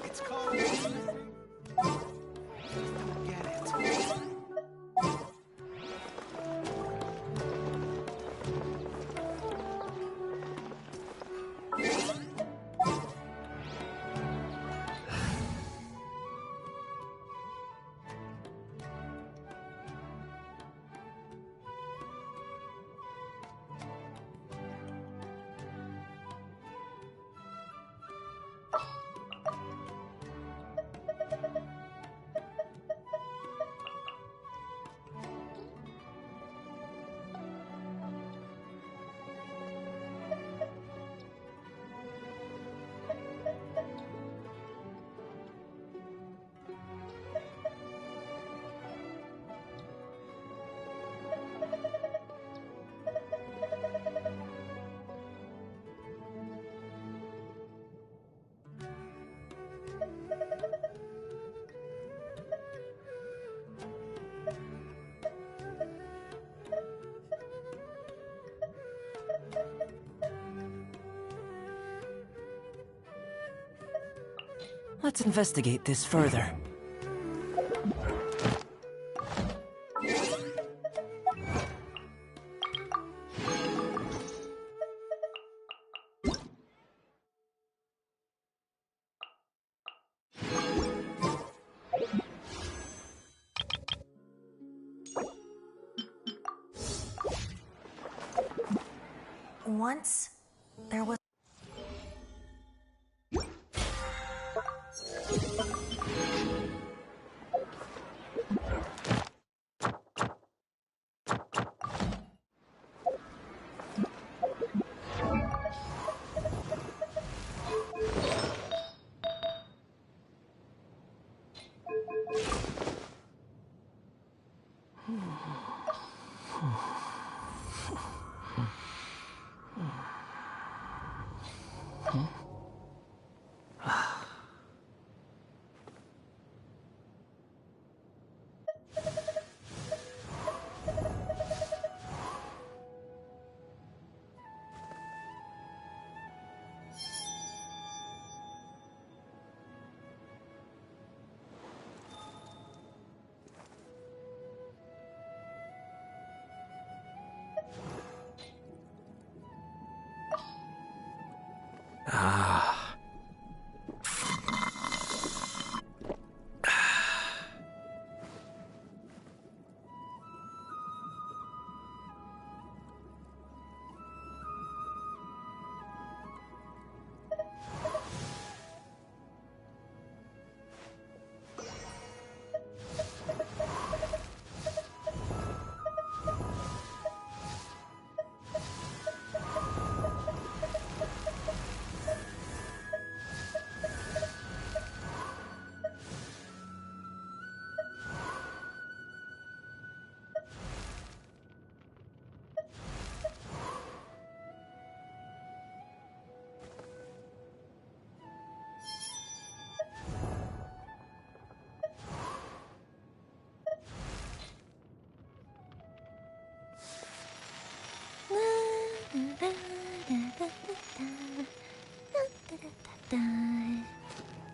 It's called anything. Forget it. Let's investigate this further. Once, there was...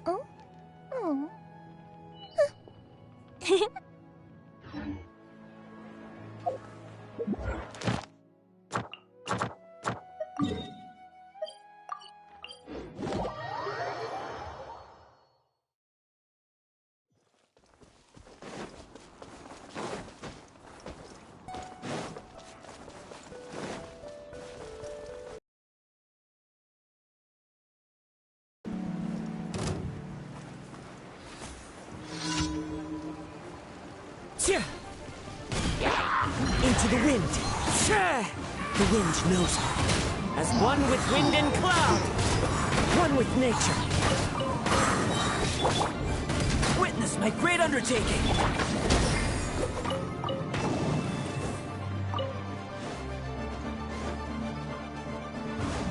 Oh? Oh. Into the wind. The wind knows me. As one with wind and cloud. One with nature. Witness my great undertaking.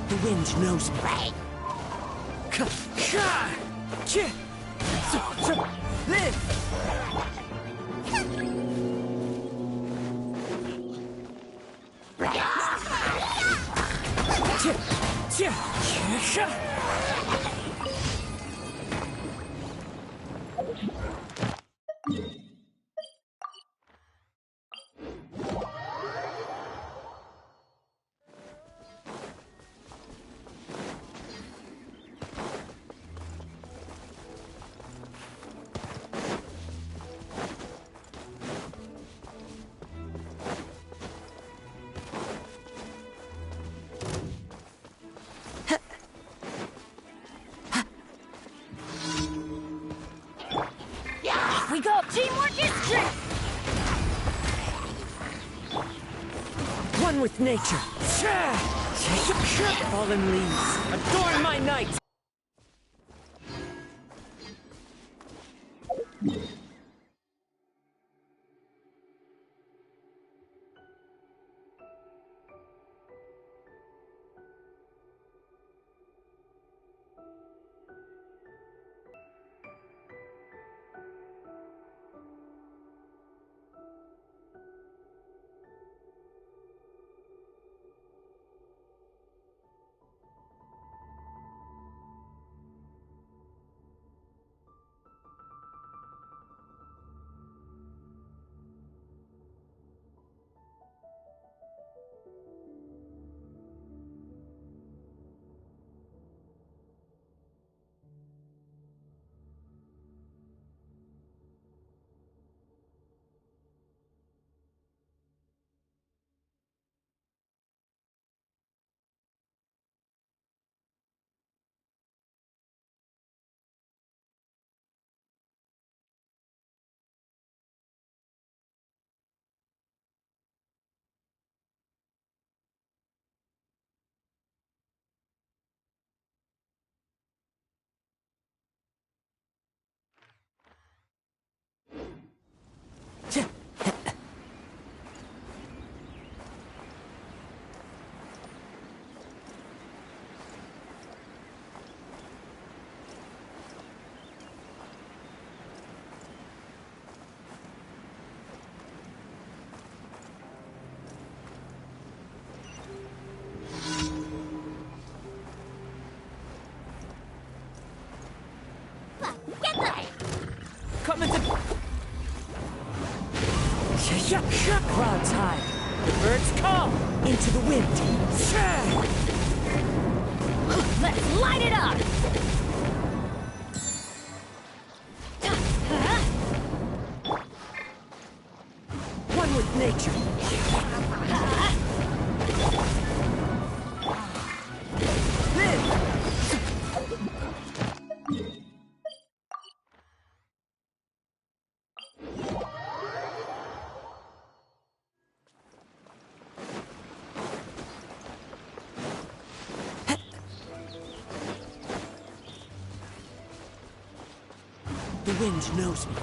The wind knows me. Live! We go! Teamwork is strength! One with nature. Fallen leaves, adorn my night! Coming to... Clouds high. The birds call. Into the wind. Let's light it up! One with nature. The wind knows me.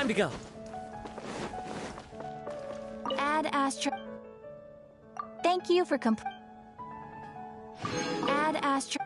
Time to go. Add Astro. Thank you for Add Astro.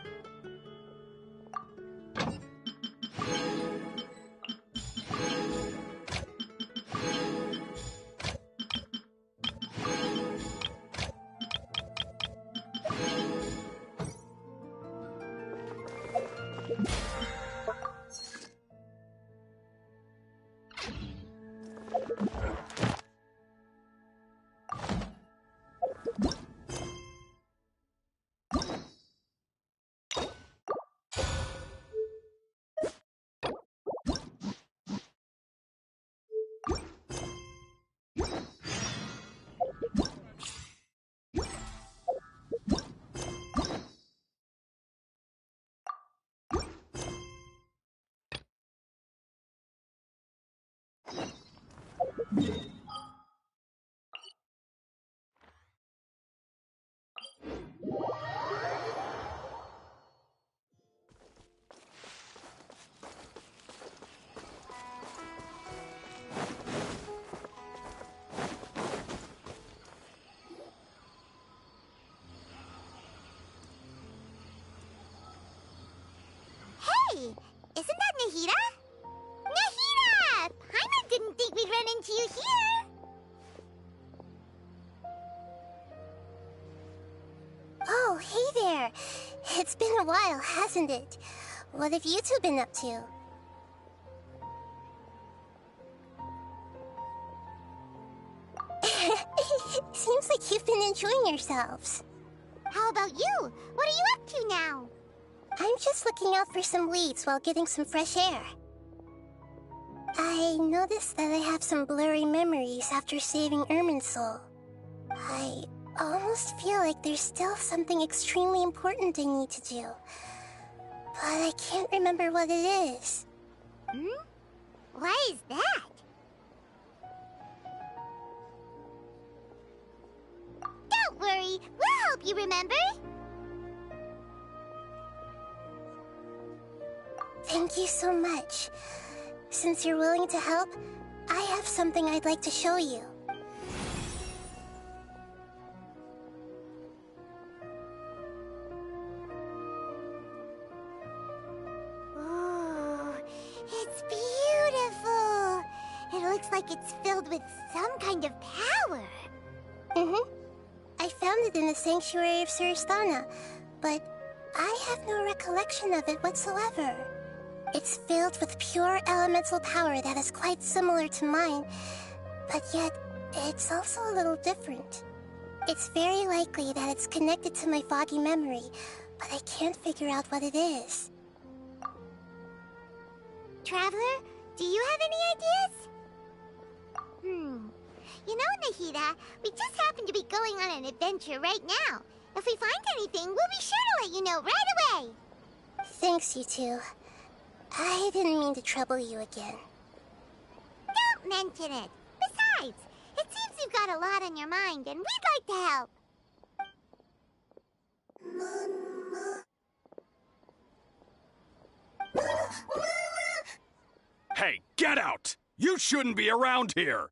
Hey, isn't that Nahida? Nahida! Paimon didn't think we'd run into you here. Oh, hey there. It's been a while, hasn't it? What have you two been up to? Seems like you've been enjoying yourselves. How about you? What are you up to now? I'm just looking out for some leads while getting some fresh air. I noticed that I have some blurry memories after saving Ermin's soul. I almost feel like there's still something extremely important I need to do. But I can't remember what it is. Why is that? Don't worry, we'll help you remember. Thank you so much. Since you're willing to help, I have something I'd like to show you. Ooh, it's beautiful. It looks like it's filled with some kind of power. I found it in the sanctuary of Suristana, but I have no recollection of it whatsoever. It's filled with pure elemental power that is quite similar to mine, but yet it's also a little different. It's very likely that it's connected to my foggy memory, but I can't figure out what it is. Traveler, do you have any ideas? You know, Nahida, we just happen to be going on an adventure right now. If we find anything, we'll be sure to let you know right away. Thanks, you two. I didn't mean to trouble you again. Don't mention it. Besides, it seems you've got a lot on your mind, and we'd like to help. Hey, get out! You shouldn't be around here!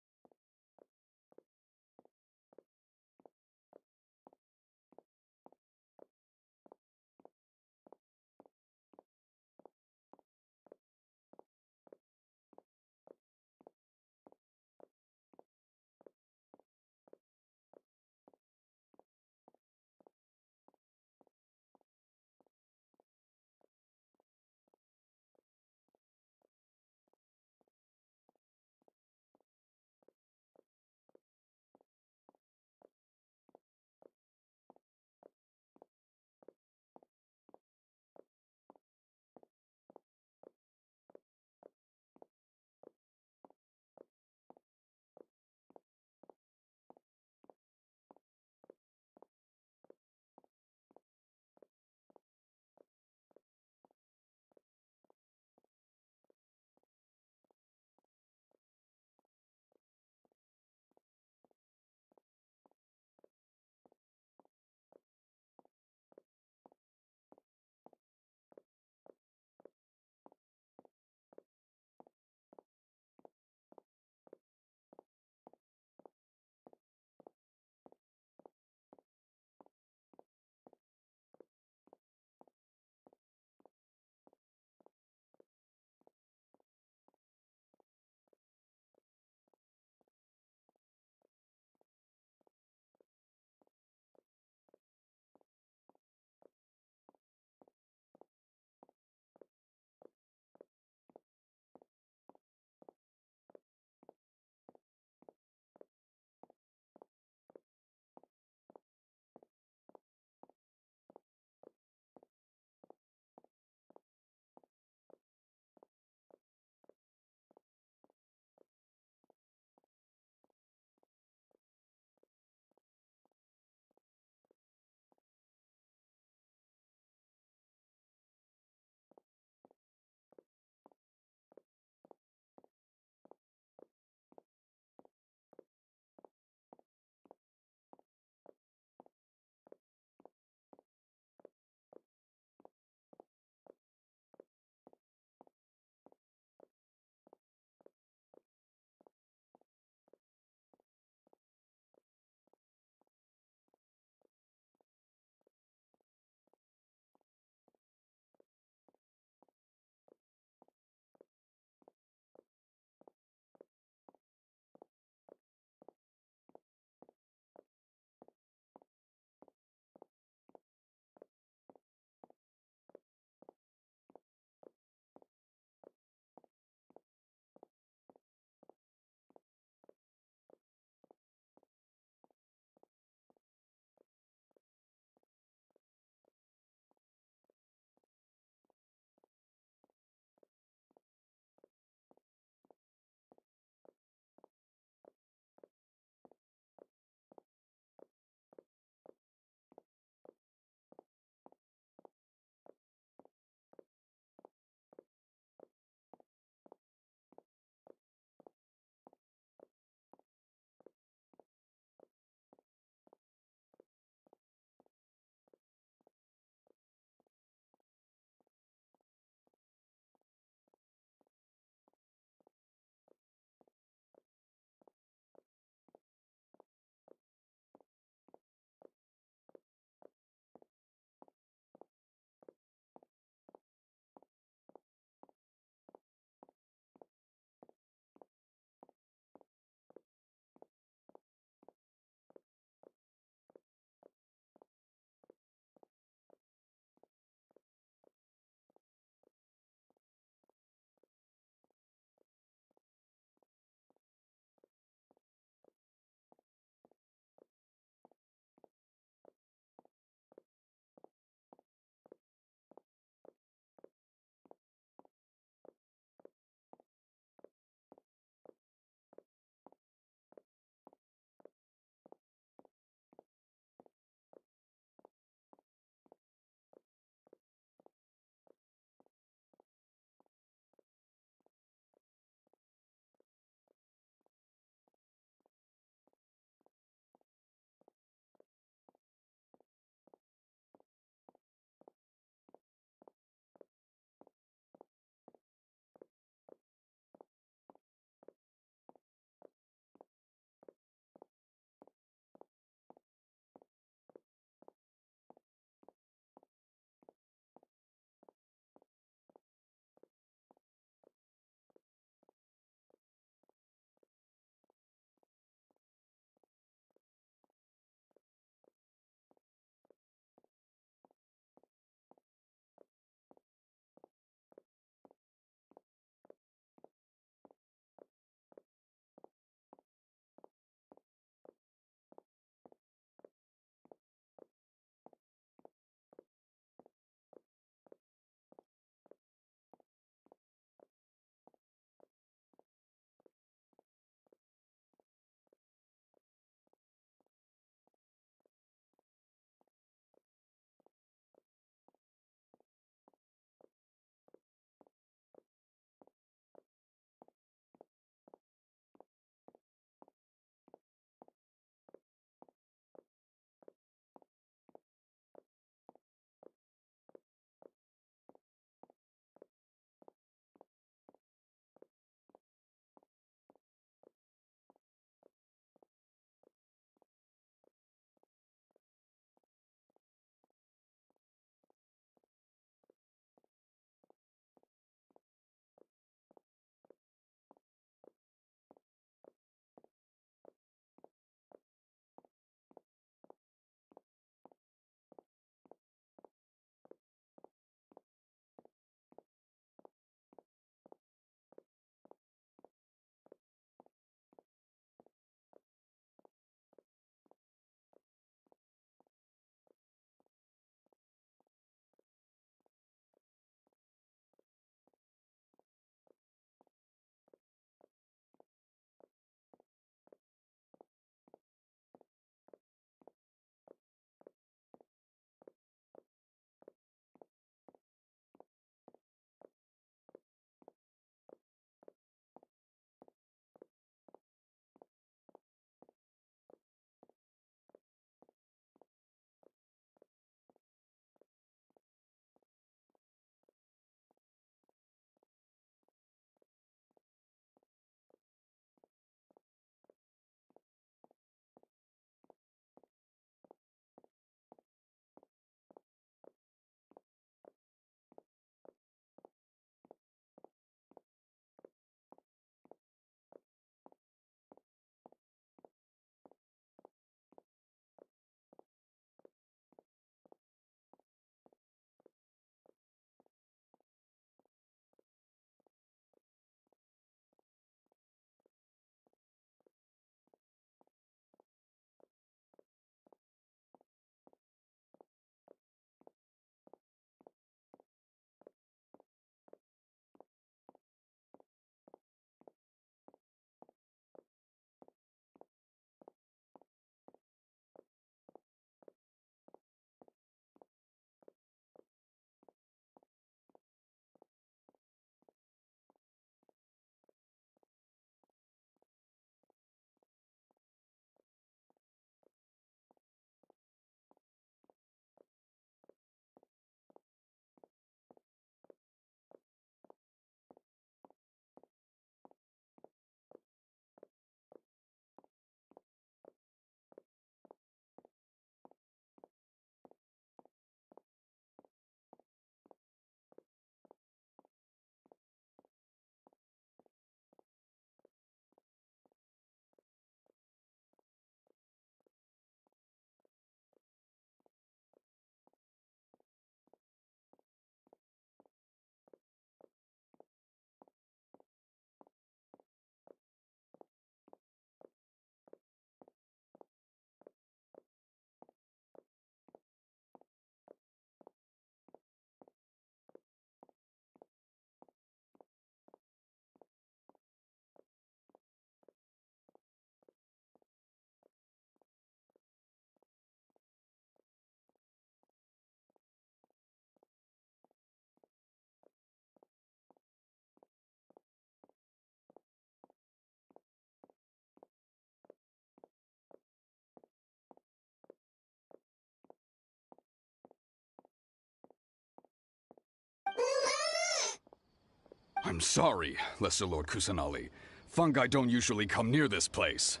I'm sorry, Lesser Lord Kusanali. Fungi don't usually come near this place.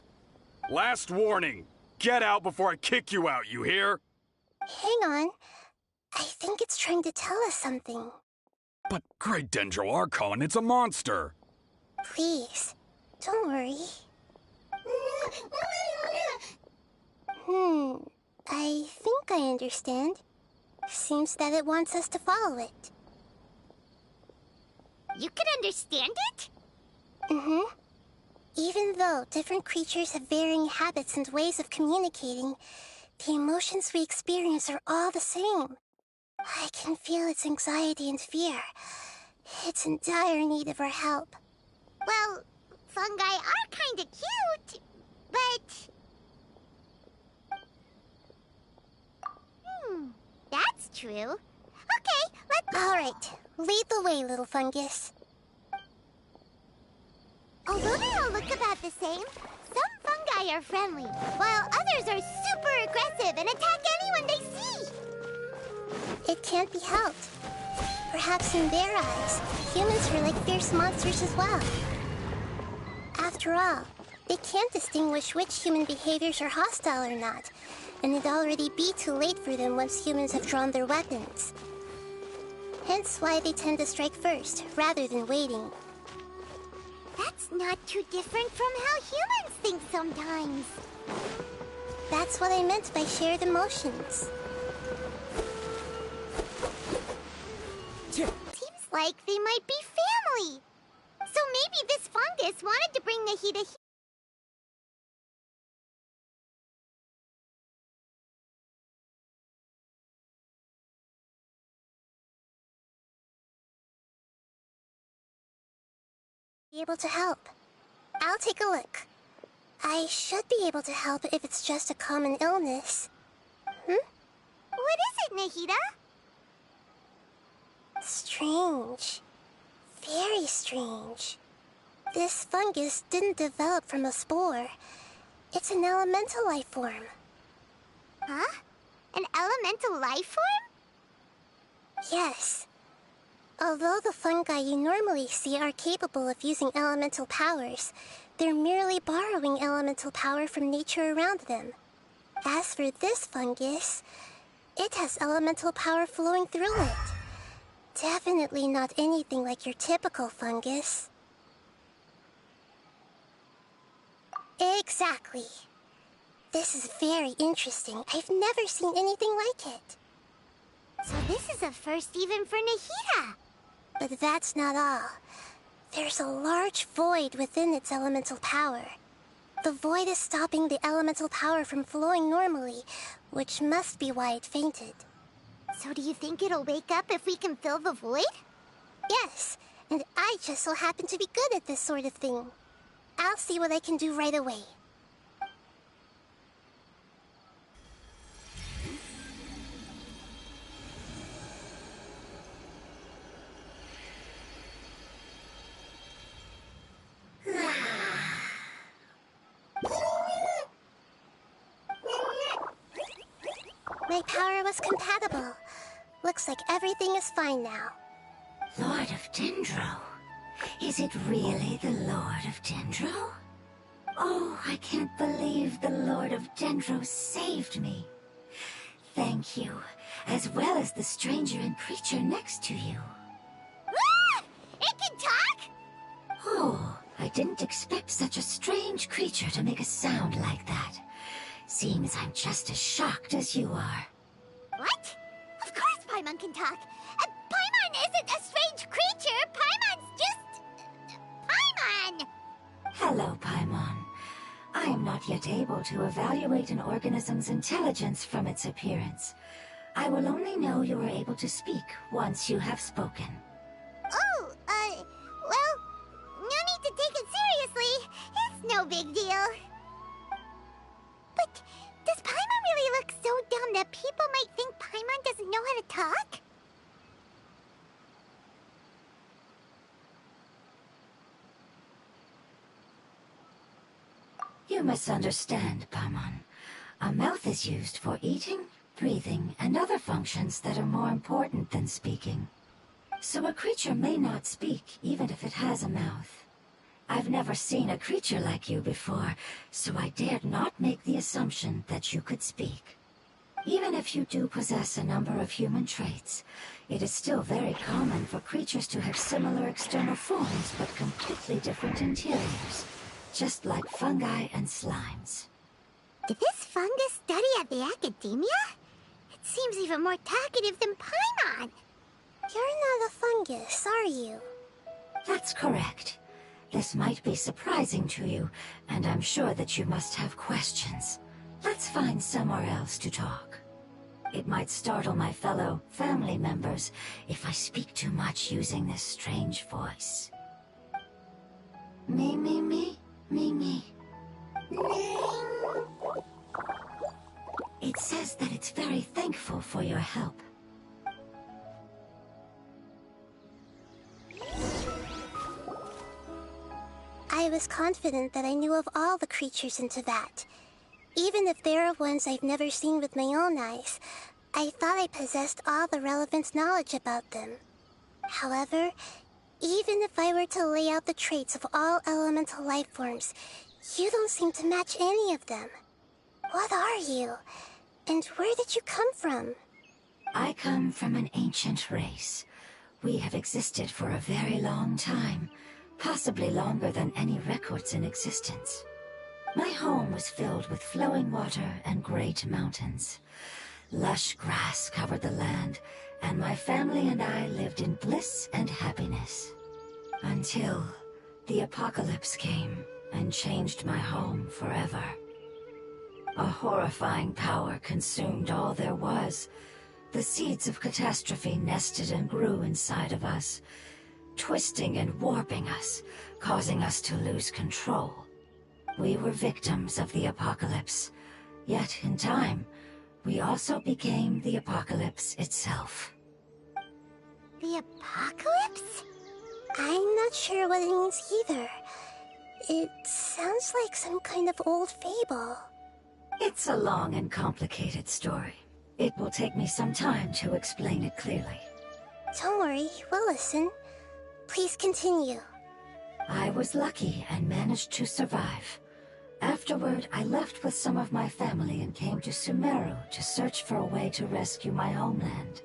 Last warning! Get out before I kick you out, you hear? Hang on. I think it's trying to tell us something. But Great Dendro Archon, it's a monster! Please, don't worry. I think I understand. Seems that it wants us to follow it. You can understand it? Even though different creatures have varying habits and ways of communicating, the emotions we experience are all the same. I can feel its anxiety and fear. It's in dire need of our help. Well, fungi are kinda cute, but... that's true. Okay, let's... Alright, lead the way, little fungus. Although they all look about the same, some fungi are friendly, while others are super aggressive and attack anyone they see. It can't be helped. Perhaps in their eyes, humans are like fierce monsters as well. After all, they can't distinguish which human behaviors are hostile or not, and it'd already be too late for them once humans have drawn their weapons. Hence why they tend to strike first, rather than waiting. That's not too different from how humans think sometimes. That's what I meant by shared emotions. Seems like they might be family. So maybe this fungus wanted to bring Nahida here. Be able to help. I'll take a look. I should be able to help if it's just a common illness. What is it, Nahida? Strange. Very strange. This fungus didn't develop from a spore. It's an elemental life form. Huh? An elemental life form? Yes. Although the fungi you normally see are capable of using elemental powers, they're merely borrowing elemental power from nature around them. As for this fungus, it has elemental power flowing through it. Definitely not anything like your typical fungus. Exactly. This is very interesting. I've never seen anything like it. So this is a first even for Nahida. But that's not all. There's a large void within its elemental power. The void is stopping the elemental power from flowing normally, which must be why it fainted. So do you think it'll wake up if we can fill the void? Yes, and I just so happen to be good at this sort of thing. I'll see what I can do right away. My power was compatible. Looks like everything is fine now. Lord of Dendro? Is it really the Lord of Dendro? Oh, I can't believe the Lord of Dendro saved me. Thank you, as well as the stranger and creature next to you. Ah! It can talk? Oh, I didn't expect such a strange creature to make a sound like that. Seems I'm just as shocked as you are. What? Of course Paimon can talk. Paimon isn't a strange creature. Paimon's just... Paimon! Hello, Paimon. I am not yet able to evaluate an organism's intelligence from its appearance. I will only know you are able to speak once you have spoken. Oh, well, no need to take it seriously. It's no big deal. But does Paimon really look so dumb that people might think Paimon doesn't know how to talk? You misunderstand, Paimon. A mouth is used for eating, breathing, and other functions that are more important than speaking. So a creature may not speak, even if it has a mouth. I've never seen a creature like you before, so I dared not make the assumption that you could speak. Even if you do possess a number of human traits, it is still very common for creatures to have similar external forms but completely different interiors, just like fungi and slimes. Did this fungus study at the academia? It seems even more talkative than Paimon. You're not a fungus, are you? That's correct. This might be surprising to you, and I'm sure that you must have questions. Let's find somewhere else to talk. It might startle my fellow family members if I speak too much using this strange voice. Me, me, me, me, me. It says that it's very thankful for your help. I was confident that I knew of all the creatures in Teyvat. Even if there are ones I've never seen with my own eyes, I thought I possessed all the relevant knowledge about them. However, even if I were to lay out the traits of all elemental life forms, you don't seem to match any of them. What are you? And where did you come from? I come from an ancient race. We have existed for a very long time, possibly longer than any records in existence. My home was filled with flowing water and great mountains. Lush grass covered the land, and my family and I lived in bliss and happiness. Until the apocalypse came and changed my home forever. A horrifying power consumed all there was. The seeds of catastrophe nested and grew inside of us, twisting and warping us, causing us to lose control. We were victims of the apocalypse, yet in time, we also became the apocalypse itself. The apocalypse? I'm not sure what it means either. It sounds like some kind of old fable. It's a long and complicated story. It will take me some time to explain it clearly. Don't worry, we'll listen. Please continue. I was lucky and managed to survive. Afterward, I left with some of my family and came to Sumeru to search for a way to rescue my homeland.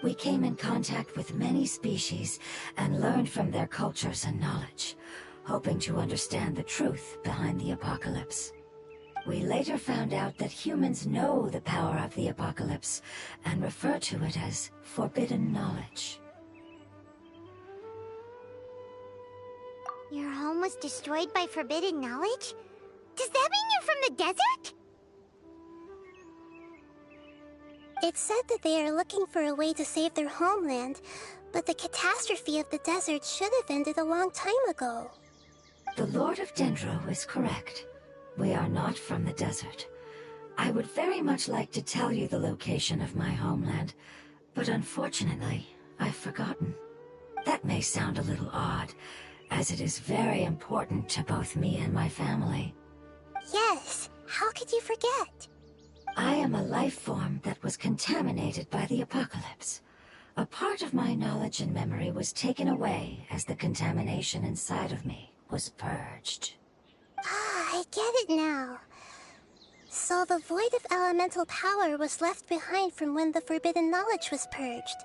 We came in contact with many species and learned from their cultures and knowledge, hoping to understand the truth behind the apocalypse. We later found out that humans know the power of the apocalypse and refer to it as forbidden knowledge. Your home was destroyed by forbidden knowledge? Does that mean you're from the desert? It said that they are looking for a way to save their homeland, but the catastrophe of the desert should have ended a long time ago. The Lord of Dendro is correct. We are not from the desert. I would very much like to tell you the location of my homeland, but unfortunately, I've forgotten. That may sound a little odd, as it is very important to both me and my family. Yes, how could you forget? I am a life form that was contaminated by the apocalypse. A part of my knowledge and memory was taken away as the contamination inside of me was purged. Ah, I get it now. So the void of elemental power was left behind from when the forbidden knowledge was purged.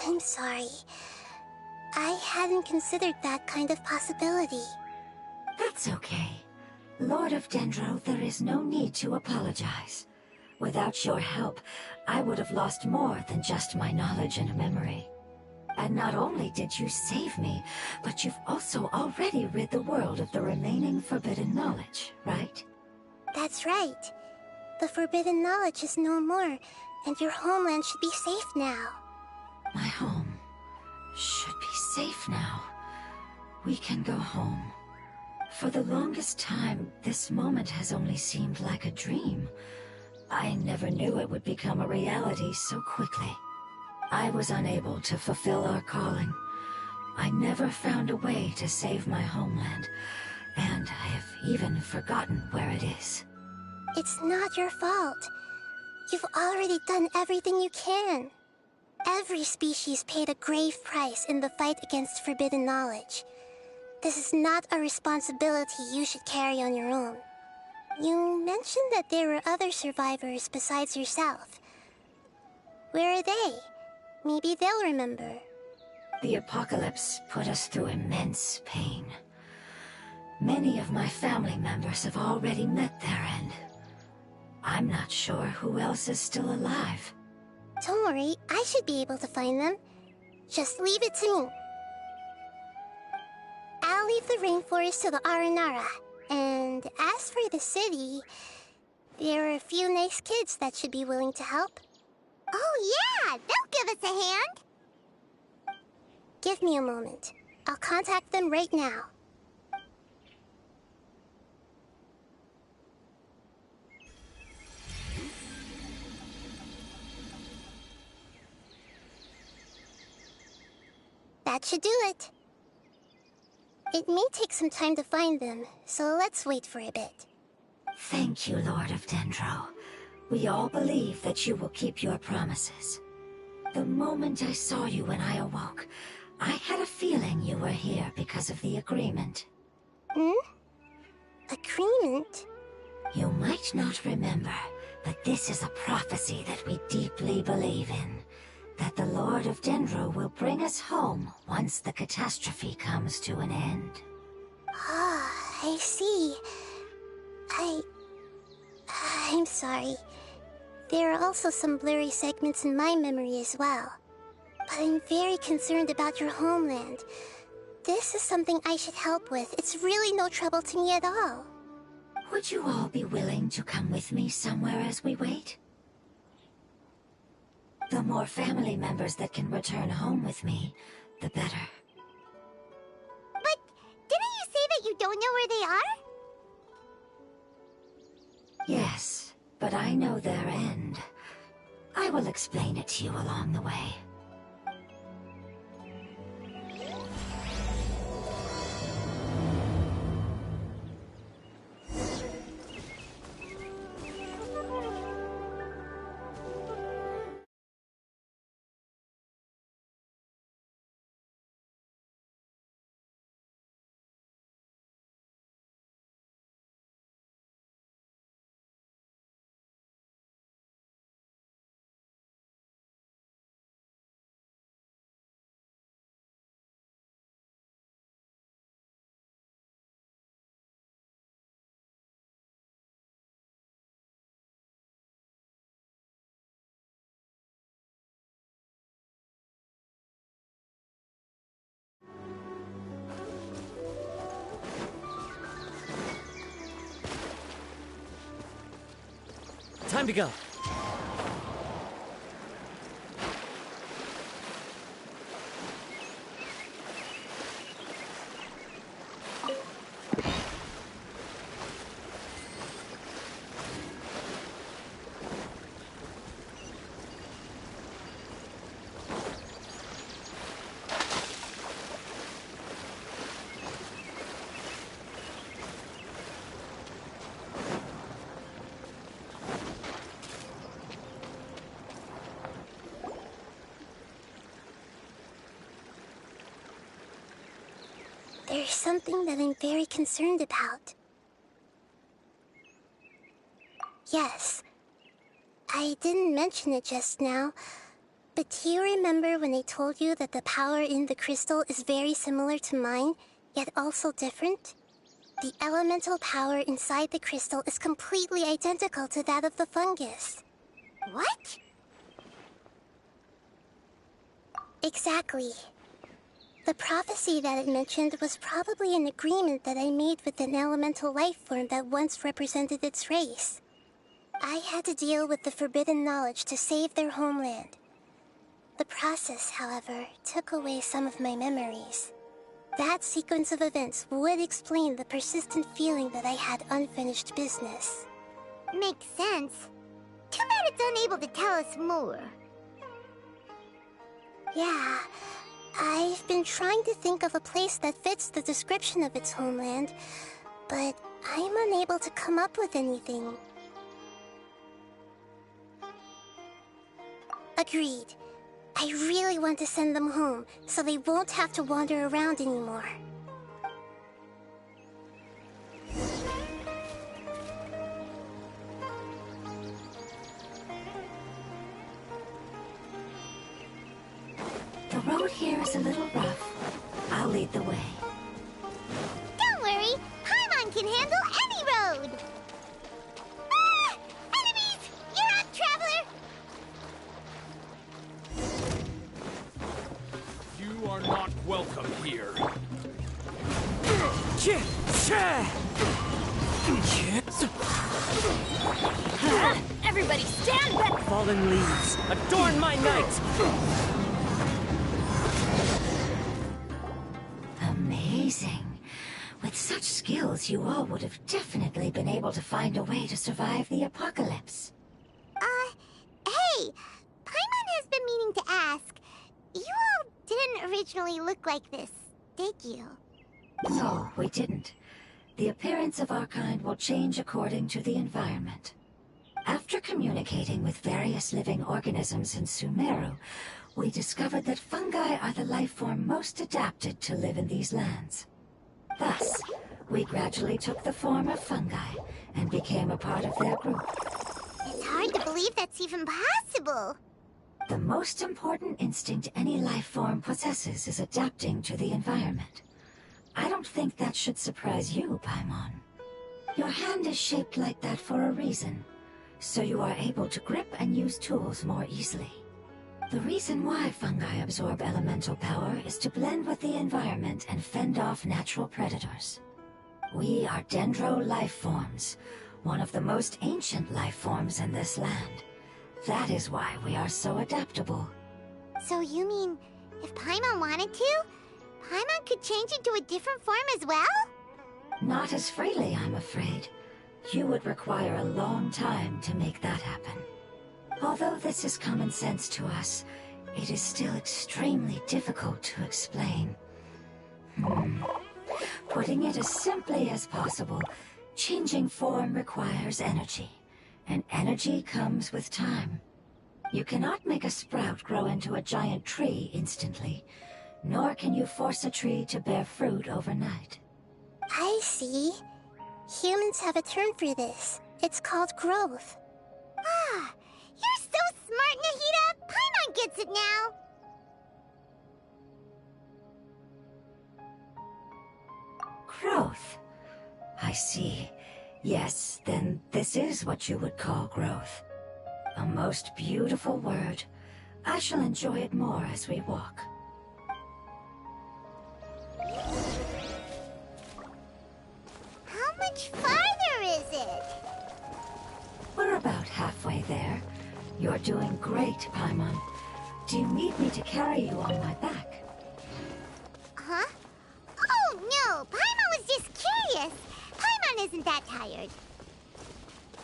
I'm sorry. I hadn't considered that kind of possibility. That's okay. Lord of Dendro, there is no need to apologize. Without your help, I would have lost more than just my knowledge and memory. And not only did you save me, but you've also already rid the world of the remaining forbidden knowledge, right? That's right. The forbidden knowledge is no more, and your homeland should be safe now. My home should be safe now. We can go home. For the longest time, this moment has only seemed like a dream. I never knew it would become a reality so quickly. I was unable to fulfill our calling. I never found a way to save my homeland, and I have even forgotten where it is. It's not your fault. You've already done everything you can. Every species paid a grave price in the fight against forbidden knowledge. This is not a responsibility you should carry on your own. You mentioned that there were other survivors besides yourself. Where are they? Maybe they'll remember. The apocalypse put us through immense pain. Many of my family members have already met their end. I'm not sure who else is still alive. Don't worry, I should be able to find them. Just leave it to me. I'll leave the rainforest to the Aranara. And as for the city, there are a few nice kids that should be willing to help. Oh yeah, they'll give us a hand. Give me a moment. I'll contact them right now. That should do it. It may take some time to find them, so let's wait for a bit. Thank you, Lord of Dendro. We all believe that you will keep your promises. The moment I saw you when I awoke, I had a feeling you were here because of the agreement. Agreement? You might not remember, but this is a prophecy that we deeply believe in. That the Lord of Dendro will bring us home once the catastrophe comes to an end. Ah, I see. I'm sorry. There are also some blurry segments in my memory as well. But I'm very concerned about your homeland. This is something I should help with. It's really no trouble to me at all. Would you all be willing to come with me somewhere as we wait? The more family members that can return home with me, the better. But didn't you say that you don't know where they are? Yes, but I know their end. I will explain it to you along the way. Time to go. There's something that I'm very concerned about. Yes. I didn't mention it just now, but do you remember when I told you that the power in the crystal is very similar to mine, yet also different? The elemental power inside the crystal is completely identical to that of the fungus. What? Exactly. The prophecy that it mentioned was probably an agreement that I made with an elemental life form that once represented its race. I had to deal with the forbidden knowledge to save their homeland. The process, however, took away some of my memories. That sequence of events would explain the persistent feeling that I had unfinished business. Makes sense. Too bad it's unable to tell us more. Yeah, I've been trying to think of a place that fits the description of its homeland, but I'm unable to come up with anything. Agreed. I really want to send them home, so they won't have to wander around anymore. The road here is a little rough. I'll lead the way. Don't worry, Paimon can handle any road! Ah! Enemies! You're up, Traveler! You are not welcome here. Everybody stand back! Fallen leaves, adorn my night! Amazing. With such skills, you all would have definitely been able to find a way to survive the apocalypse. Hey! Paimon has been meaning to ask. You all didn't originally look like this, did you? No, we didn't. The appearance of our kind will change according to the environment. After communicating with various living organisms in Sumeru, we discovered that fungi are the life form most adapted to live in these lands. Thus, we gradually took the form of fungi and became a part of their group. It's hard to believe that's even possible. The most important instinct any life form possesses is adapting to the environment. I don't think that should surprise you, Paimon. Your hand is shaped like that for a reason, so you are able to grip and use tools more easily. The reason why fungi absorb elemental power is to blend with the environment and fend off natural predators. We are dendro life forms, one of the most ancient life forms in this land. That is why we are so adaptable. So you mean, if Paimon wanted to, Paimon could change into a different form as well? Not as freely, I'm afraid. You would require a long time to make that happen. Although this is common sense to us, it is still extremely difficult to explain. Putting it as simply as possible, changing form requires energy, and energy comes with time. You cannot make a sprout grow into a giant tree instantly, nor can you force a tree to bear fruit overnight. I see. Humans have a term for this. It's called growth. Ah, you're so smart, Nahida! Paimon gets it now! Growth. I see. Yes, then this is what you would call growth. A most beautiful word. I shall enjoy it more as we walk. How much farther is it? We're about halfway there. You're doing great, Paimon. Do you need me to carry you on my back? Huh? Oh, no! Paimon was just curious! Paimon isn't that tired.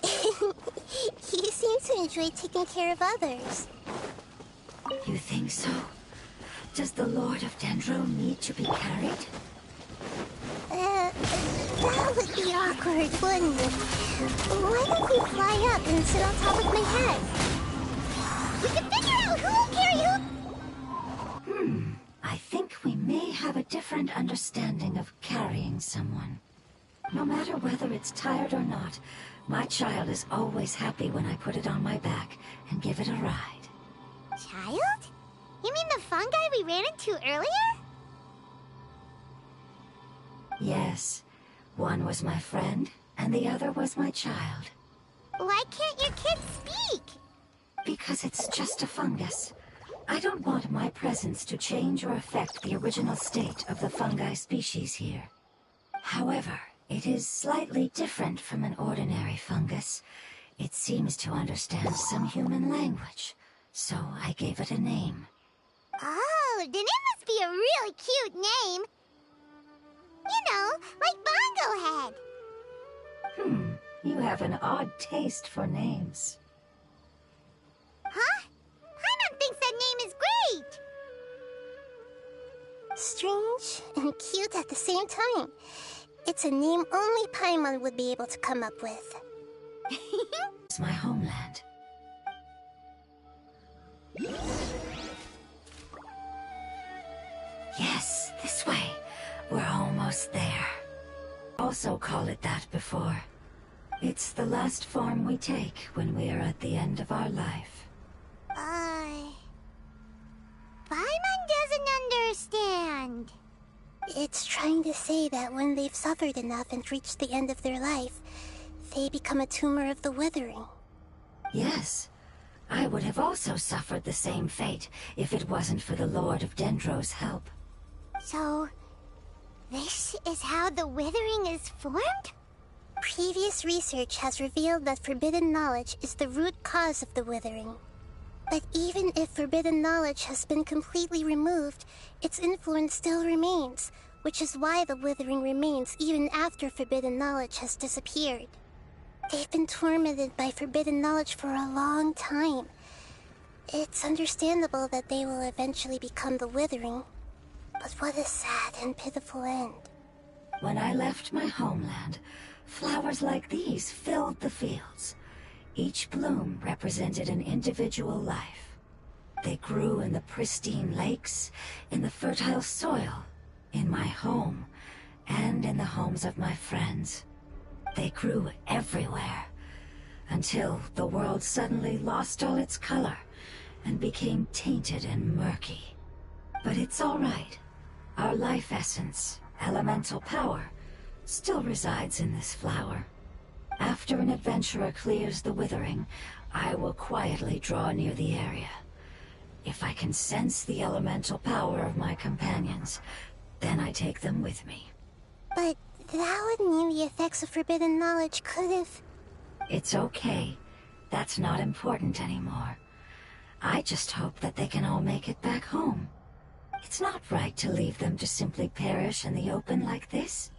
He seems to enjoy taking care of others. You think so? Does the Lord of Dendro need to be carried? That would be awkward, wouldn't it? Why don't you fly up and sit on top of my head? We can figure out who will carry who! I think we may have a different understanding of carrying someone. No matter whether it's tired or not, my child is always happy when I put it on my back and give it a ride. Child? You mean the fungi we ran into earlier? Yes, one was my friend, and the other was my child. Why can't your kid speak? Because it's just a fungus. I don't want my presence to change or affect the original state of the fungi species here. However, it is slightly different from an ordinary fungus. It seems to understand some human language, so I gave it a name. Oh, then it must be a really cute name. You know, like Bongo Head. You have an odd taste for names. Huh? Paimon thinks that name is great! Strange and cute at the same time. It's a name only Paimon would be able to come up with. It's my homeland. Yes, this way. We're almost there. Also call it that before. It's the last form we take when we are at the end of our life. Paimon doesn't understand. It's trying to say that when they've suffered enough and reached the end of their life, they become a tumor of the withering. Yes. I would have also suffered the same fate if it wasn't for the Lord of Dendro's help. So, this is how the withering is formed? Previous research has revealed that forbidden knowledge is the root cause of the withering. But even if forbidden knowledge has been completely removed, its influence still remains, which is why the withering remains even after forbidden knowledge has disappeared. They've been tormented by forbidden knowledge for a long time. It's understandable that they will eventually become the withering. But what a sad and pitiful end. When I left my homeland, flowers like these filled the fields. Each bloom represented an individual life. They grew in the pristine lakes, in the fertile soil, in my home, and in the homes of my friends. They grew everywhere, until the world suddenly lost all its color and became tainted and murky. But it's all right. Our life essence, elemental power, still resides in this flower. After an adventurer clears the withering, I will quietly draw near the area. If I can sense the elemental power of my companions, then I take them with me. But that would mean the effects of forbidden knowledge could have... It's okay. That's not important anymore. I just hope that they can all make it back home. It's not right to leave them to simply perish in the open like this.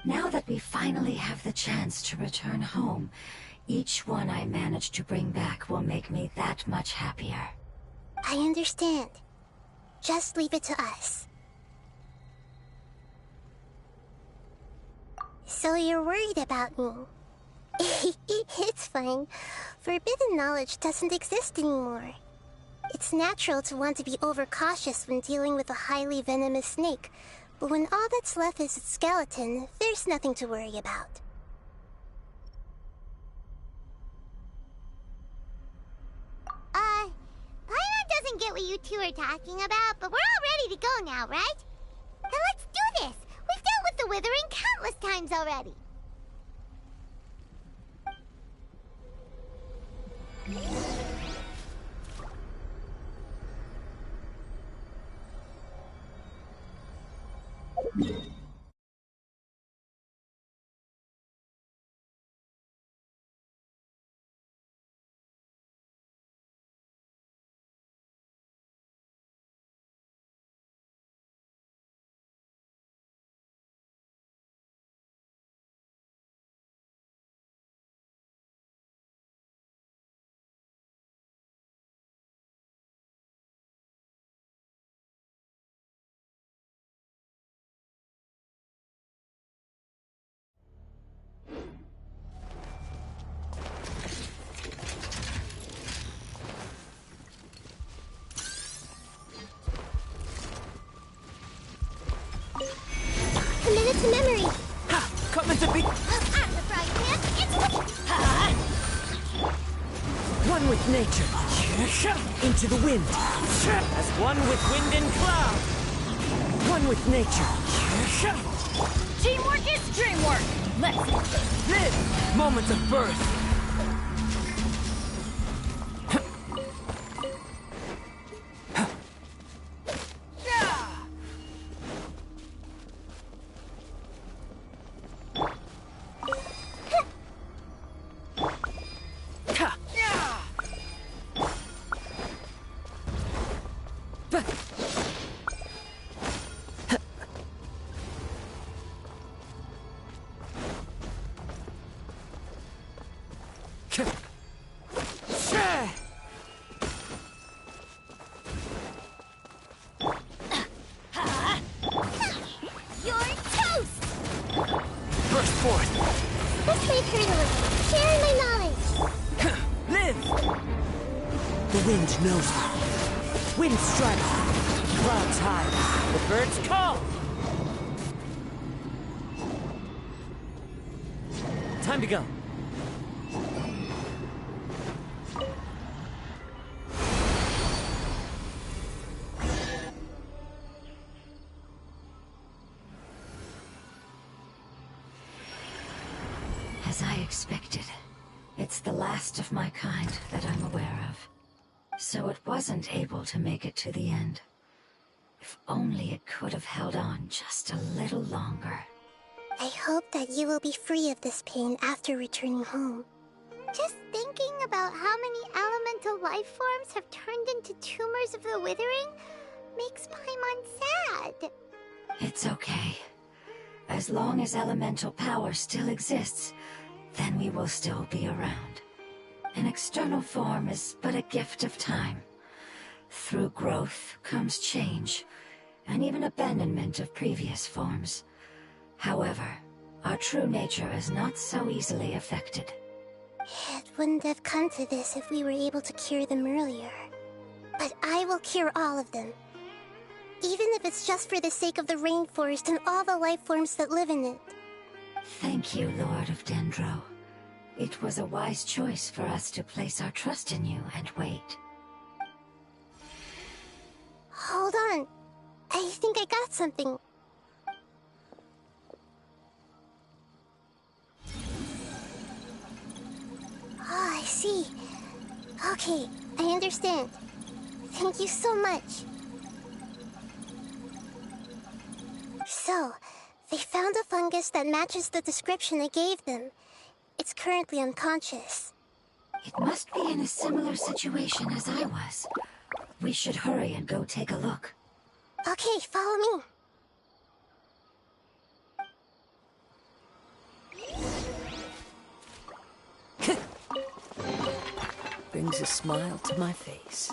Now that we finally have the chance to return home, each one I manage to bring back will make me that much happier. I understand. Just leave it to us. So you're worried about me? It's fine. Forbidden knowledge doesn't exist anymore. It's natural to want to be overcautious when dealing with a highly venomous snake, but when all that's left is its skeleton, there's nothing to worry about. Paimon doesn't get what you two are talking about, but we're all ready to go now, right? Then let's do this! We've dealt with the withering countless times already! Commit it to memory! Ha! Coming to be... Out of the frying pan, into the... Ha! One with nature. Into the wind. As one with wind and cloud. One with nature. Teamwork is dreamwork. Let's Live! Moment of birth. This way, Colonel. Sharing my knowledge. Live! The wind knows me. Wind strike. Clouds high, the birds call! Time to go. As I expected, it's the last of my kind that I'm aware of. So it wasn't able to make it to the end. If only it could have held on just a little longer. I hope that you will be free of this pain after returning home. Just thinking about how many elemental life forms have turned into tumors of the withering makes Paimon sad. It's okay. As long as elemental power still exists, then we will still be around. An external form is but a gift of time. Through growth comes change, and even abandonment of previous forms. However, our true nature is not so easily affected. It wouldn't have come to this if we were able to cure them earlier. But I will cure all of them. Even if it's just for the sake of the rainforest and all the life forms that live in it. Thank you, Lord of Dendro. It was a wise choice for us to place our trust in you and wait. Hold on. I think I got something. Oh, I see. Okay, I understand. Thank you so much. So, they found a fungus that matches the description I gave them. It's currently unconscious. It must be in a similar situation as I was. We should hurry and go take a look. Okay, follow me. Brings a smile to my face.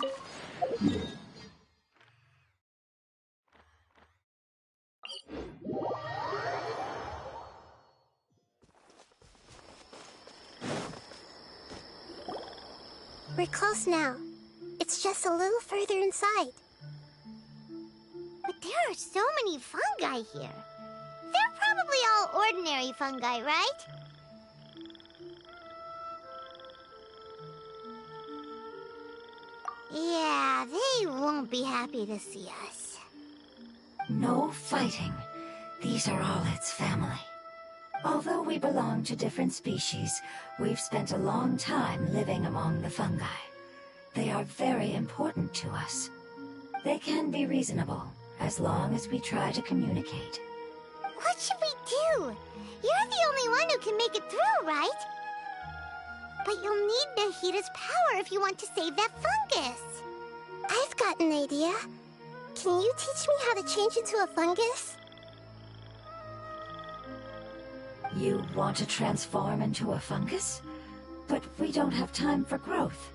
We're close now. It's just a little further inside. But there are so many fungi here. They're probably all ordinary fungi, right? Yeah, they won't be happy to see us. No fighting. These are all its family. Although we belong to different species, we've spent a long time living among the fungi. They are very important to us. They can be reasonable, as long as we try to communicate. What should we do? You're the only one who can make it through, right? But you'll need Nahita's power if you want to save that fungus. I've got an idea. Can you teach me how to change into a fungus? You want to transform into a fungus? But we don't have time for growth.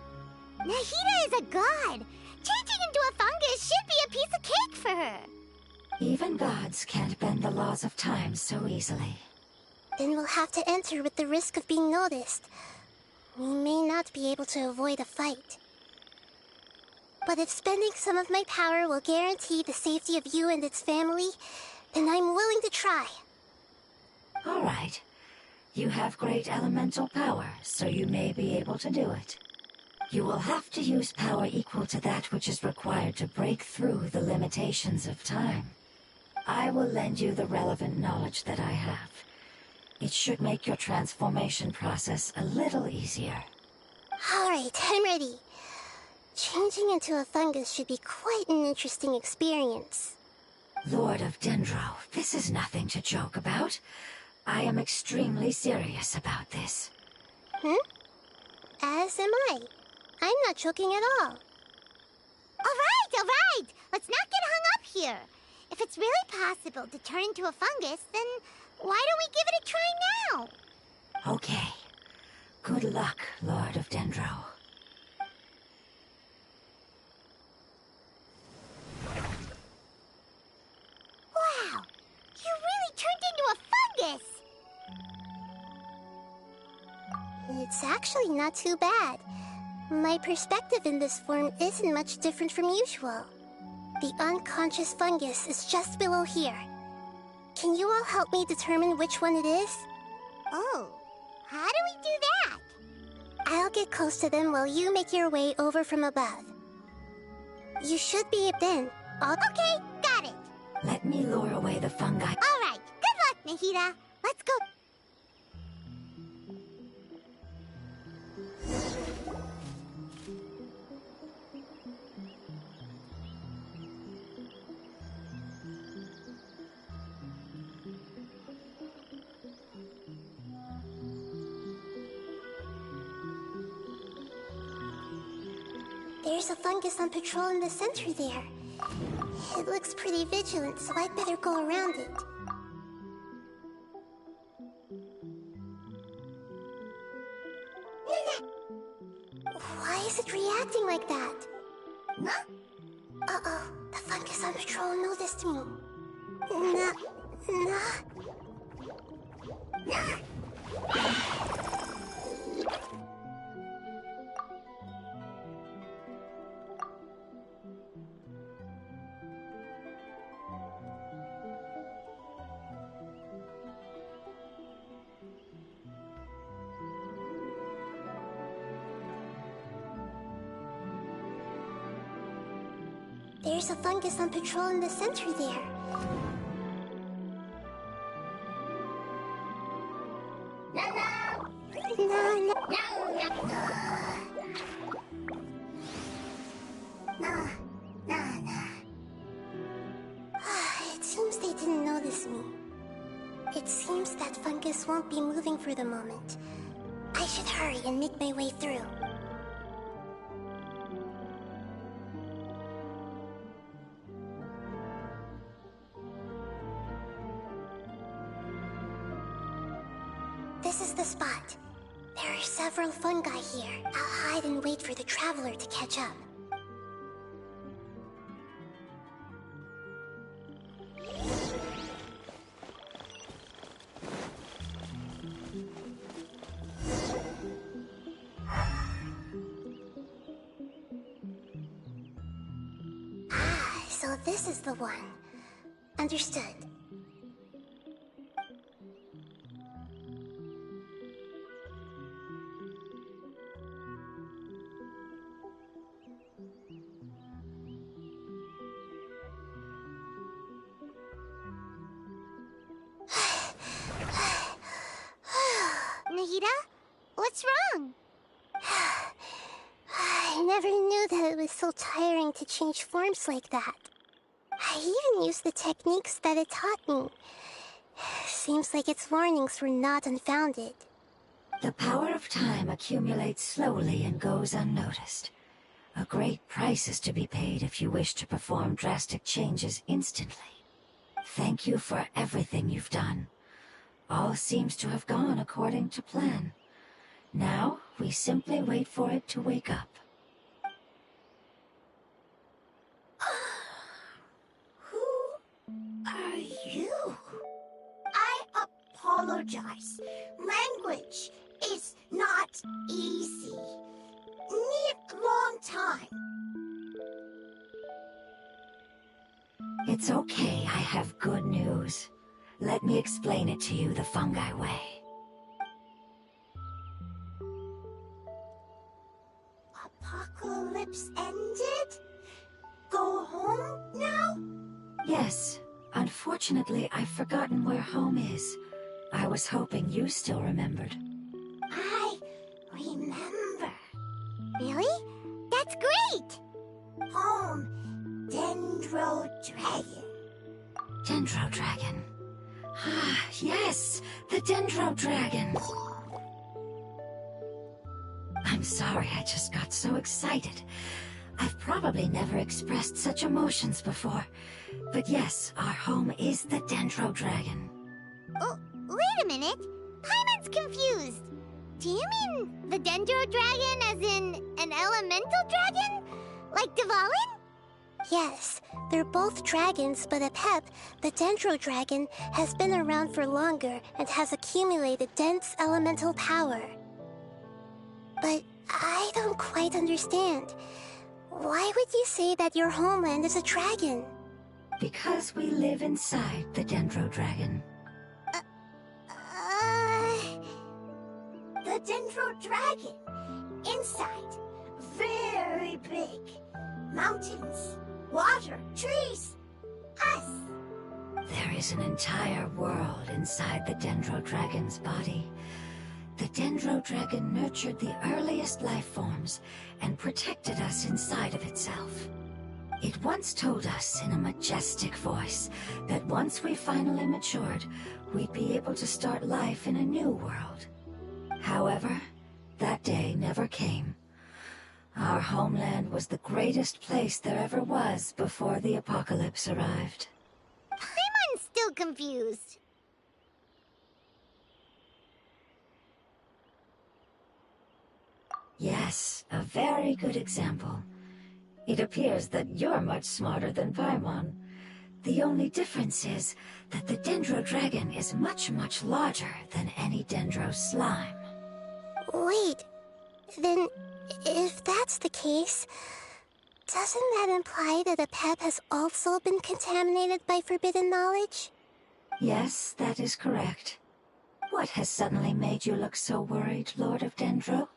Nahita is a god. Changing into a fungus should be a piece of cake for her. Even gods can't bend the laws of time so easily. Then we'll have to enter with the risk of being noticed. We may not be able to avoid a fight. But if spending some of my power will guarantee the safety of you and its family, then I'm willing to try. All right. You have great elemental power, so you may be able to do it. You will have to use power equal to that which is required to break through the limitations of time. I will lend you the relevant knowledge that I have. It should make your transformation process a little easier. All right, I'm ready. Changing into a fungus should be quite an interesting experience. Lord of Dendro, this is nothing to joke about. I am extremely serious about this. As am I. I'm not joking at all. All right. Let's not get hung up here. If it's really possible to turn into a fungus, then why don't we give it a try now? Okay. Good luck, Lord of Dendro. Wow! You really turned into a fungus! It's actually not too bad. My perspective in this form isn't much different from usual. The unconscious fungus is just below here. Can you all help me determine which one it is? Oh, how do we do that? I'll get close to them while you make your way over from above. You should be then. Okay, got it. Let me lure away the fungi. All right, good luck, Nahida. Let's go. There's a fungus on patrol in the center there. It looks pretty vigilant, so I'd better go around it. Why is it reacting like that? Uh-oh, the fungus on patrol noticed me. There's a fungus on patrol in the center there. It seems they didn't notice me. It seems that fungus won't be moving for the moment. I should hurry and make my way through. This is the spot. There are several fungi here. I'll hide and wait for the traveler to catch up. So this is the one. Understood. Nahida, what's wrong? I never knew that it was so tiring to change forms like that. I even used the techniques that it taught me. Seems like its warnings were not unfounded. The power of time accumulates slowly and goes unnoticed. A great price is to be paid if you wish to perform drastic changes instantly. Thank you for everything you've done. All seems to have gone according to plan. Now, we simply wait for it to wake up. Who are you? I apologize. Language is not easy. Need long time. It's okay, I have good news. Let me explain it to you the fungi way. Apocalypse ended? Go home now? Yes. Unfortunately, I've forgotten where home is. I was hoping you still remembered. I remember. Really? That's great! Home, Dendro Dragon. Dendro Dragon. Ah, yes, the Dendro Dragon. I'm sorry, I just got so excited. I've probably never expressed such emotions before. But yes, our home is the Dendro Dragon. Oh, wait a minute. Paimon's confused. Do you mean the Dendro Dragon as in an elemental dragon? Like Dvalin? Yes, they're both dragons, but Apep, the Dendro Dragon, has been around for longer and has accumulated dense elemental power. But I don't quite understand. Why would you say that your homeland is a dragon? Because we live inside the Dendro Dragon. The Dendro Dragon. Inside. Very big. Mountains, water, trees. Us. There is an entire world inside the Dendro Dragon's body. The Dendro Dragon nurtured the earliest life forms and protected us inside of itself. It once told us in a majestic voice that once we finally matured, we'd be able to start life in a new world. However, that day never came. Our homeland was the greatest place there ever was before the apocalypse arrived. I'm still confused. Yes, a very good example. It appears that you're much smarter than Paimon. The only difference is that the Dendro Dragon is much, much larger than any Dendro slime. Wait, then if that's the case, doesn't that imply that a pep has also been contaminated by forbidden knowledge? Yes, that is correct. What has suddenly made you look so worried, Lord of Dendro?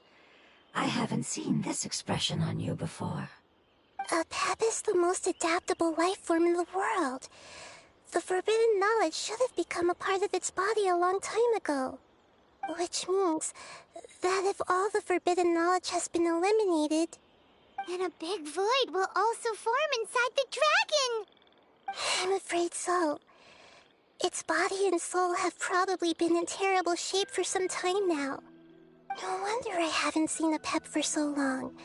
I haven't seen this expression on you before. A pep is the most adaptable life form in the world. The forbidden knowledge should have become a part of its body a long time ago. Which means that if all the forbidden knowledge has been eliminated, then a big void will also form inside the dragon! I'm afraid so. Its body and soul have probably been in terrible shape for some time now. No wonder I haven't seen a pep for so long.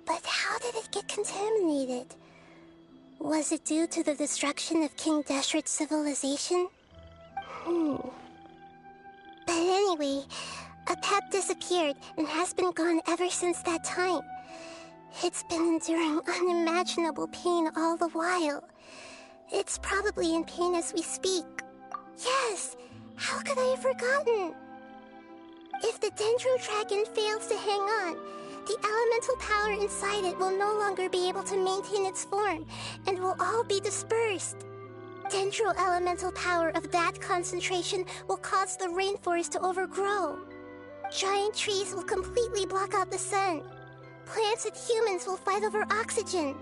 But how did it get contaminated? Was it due to the destruction of King Deshret's civilization? But anyway, a pep disappeared and has been gone ever since that time. It's been enduring unimaginable pain all the while. It's probably in pain as we speak. Yes! How could I have forgotten? If the Dendro Dragon fails to hang on, the elemental power inside it will no longer be able to maintain its form, and will all be dispersed. Dendro elemental power of that concentration will cause the rainforest to overgrow. Giant trees will completely block out the sun. Plants and humans will fight over oxygen.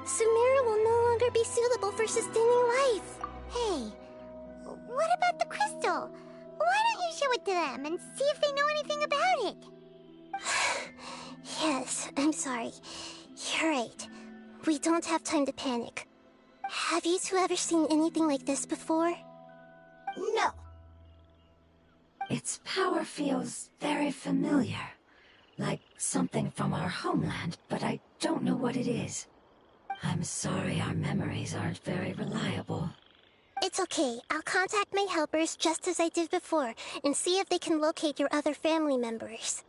Sumeru will no longer be suitable for sustaining life. Hey, what about the crystal? Why don't you show it to them and see if they know anything about it? Yes, I'm sorry. You're right. We don't have time to panic. Have you two ever seen anything like this before? No. Its power feels very familiar. Like something from our homeland, but I don't know what it is. I'm sorry our memories aren't very reliable. It's okay. I'll contact my helpers just as I did before and see if they can locate your other family members.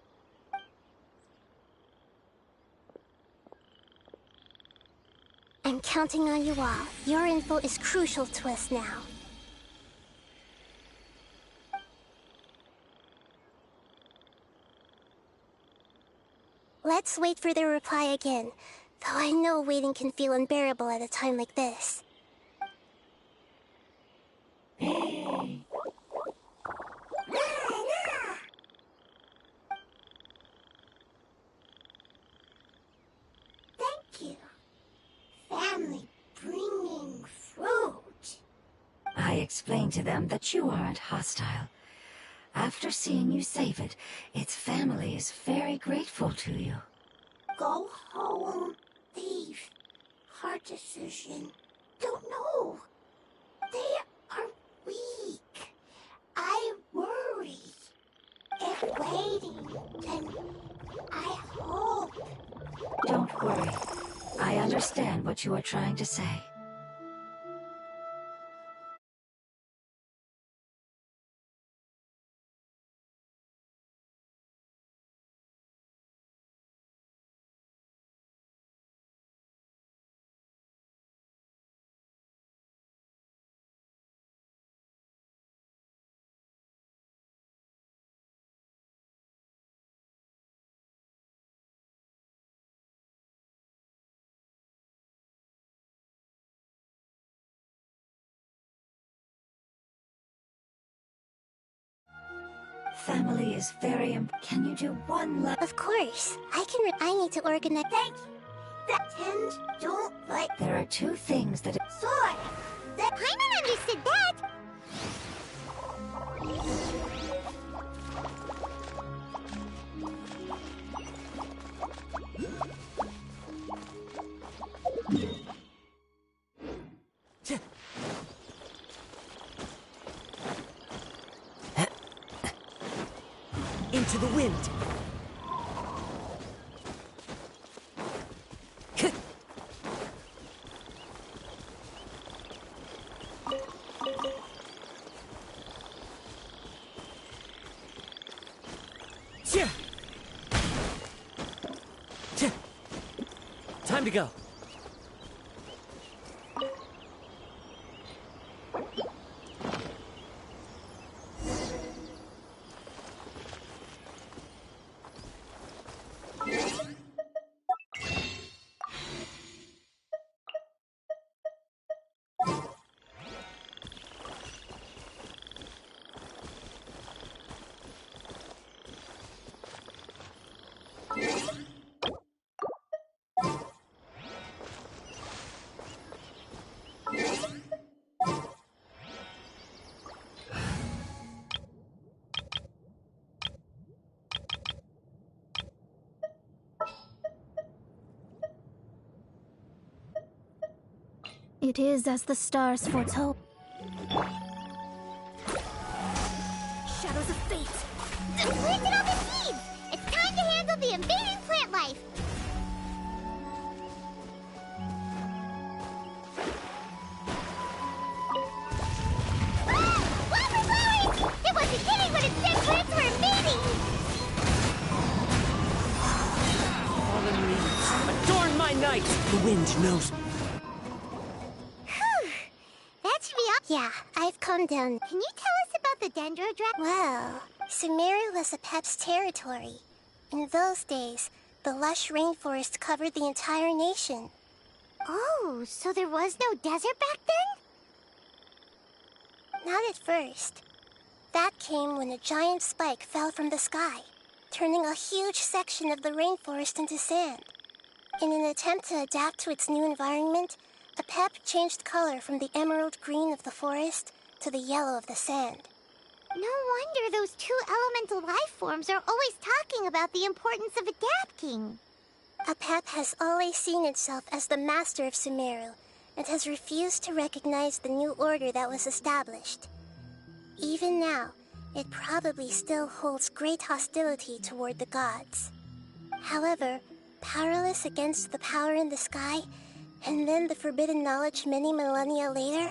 I'm counting on you all. Your info is crucial to us now. Let's wait for their reply again, though I know waiting can feel unbearable at a time like this. Thank you. Family bringing fruit. I explained to them that you aren't hostile. After seeing you save it, its family is very grateful to you. Go home, thief. Hard decision. Don't know. They are weak. I worry. If waiting, then I hope. Don't worry. I understand what you are trying to say. Family is very important. Can you do one last? Of course. I need to organize. Thank you. That tend don't like. There are two things that. Sword! Paimon understood that! Into the wind. Time to go. It is as the stars foretold. Shadows of fate! Planted all the seeds! It's time to handle the invading plant life! Ah! Flowers! It wasn't kidding when it said plants were invading! Fallen leaves, adorn my night! The wind knows me. That should be all. Yeah, I've calmed down. Can you tell us about the Dendro Dragon? Well, Sumeru was Apep's territory. In those days, the lush rainforest covered the entire nation. Oh, so there was no desert back then? Not at first. That came when a giant spike fell from the sky, turning a huge section of the rainforest into sand. In an attempt to adapt to its new environment, Apep changed color from the emerald green of the forest to the yellow of the sand. No wonder those two elemental life forms are always talking about the importance of adapting. Apep has always seen itself as the master of Sumeru, and has refused to recognize the new order that was established. Even now, it probably still holds great hostility toward the gods. However, powerless against the power in the sky, and then the forbidden knowledge many millennia later,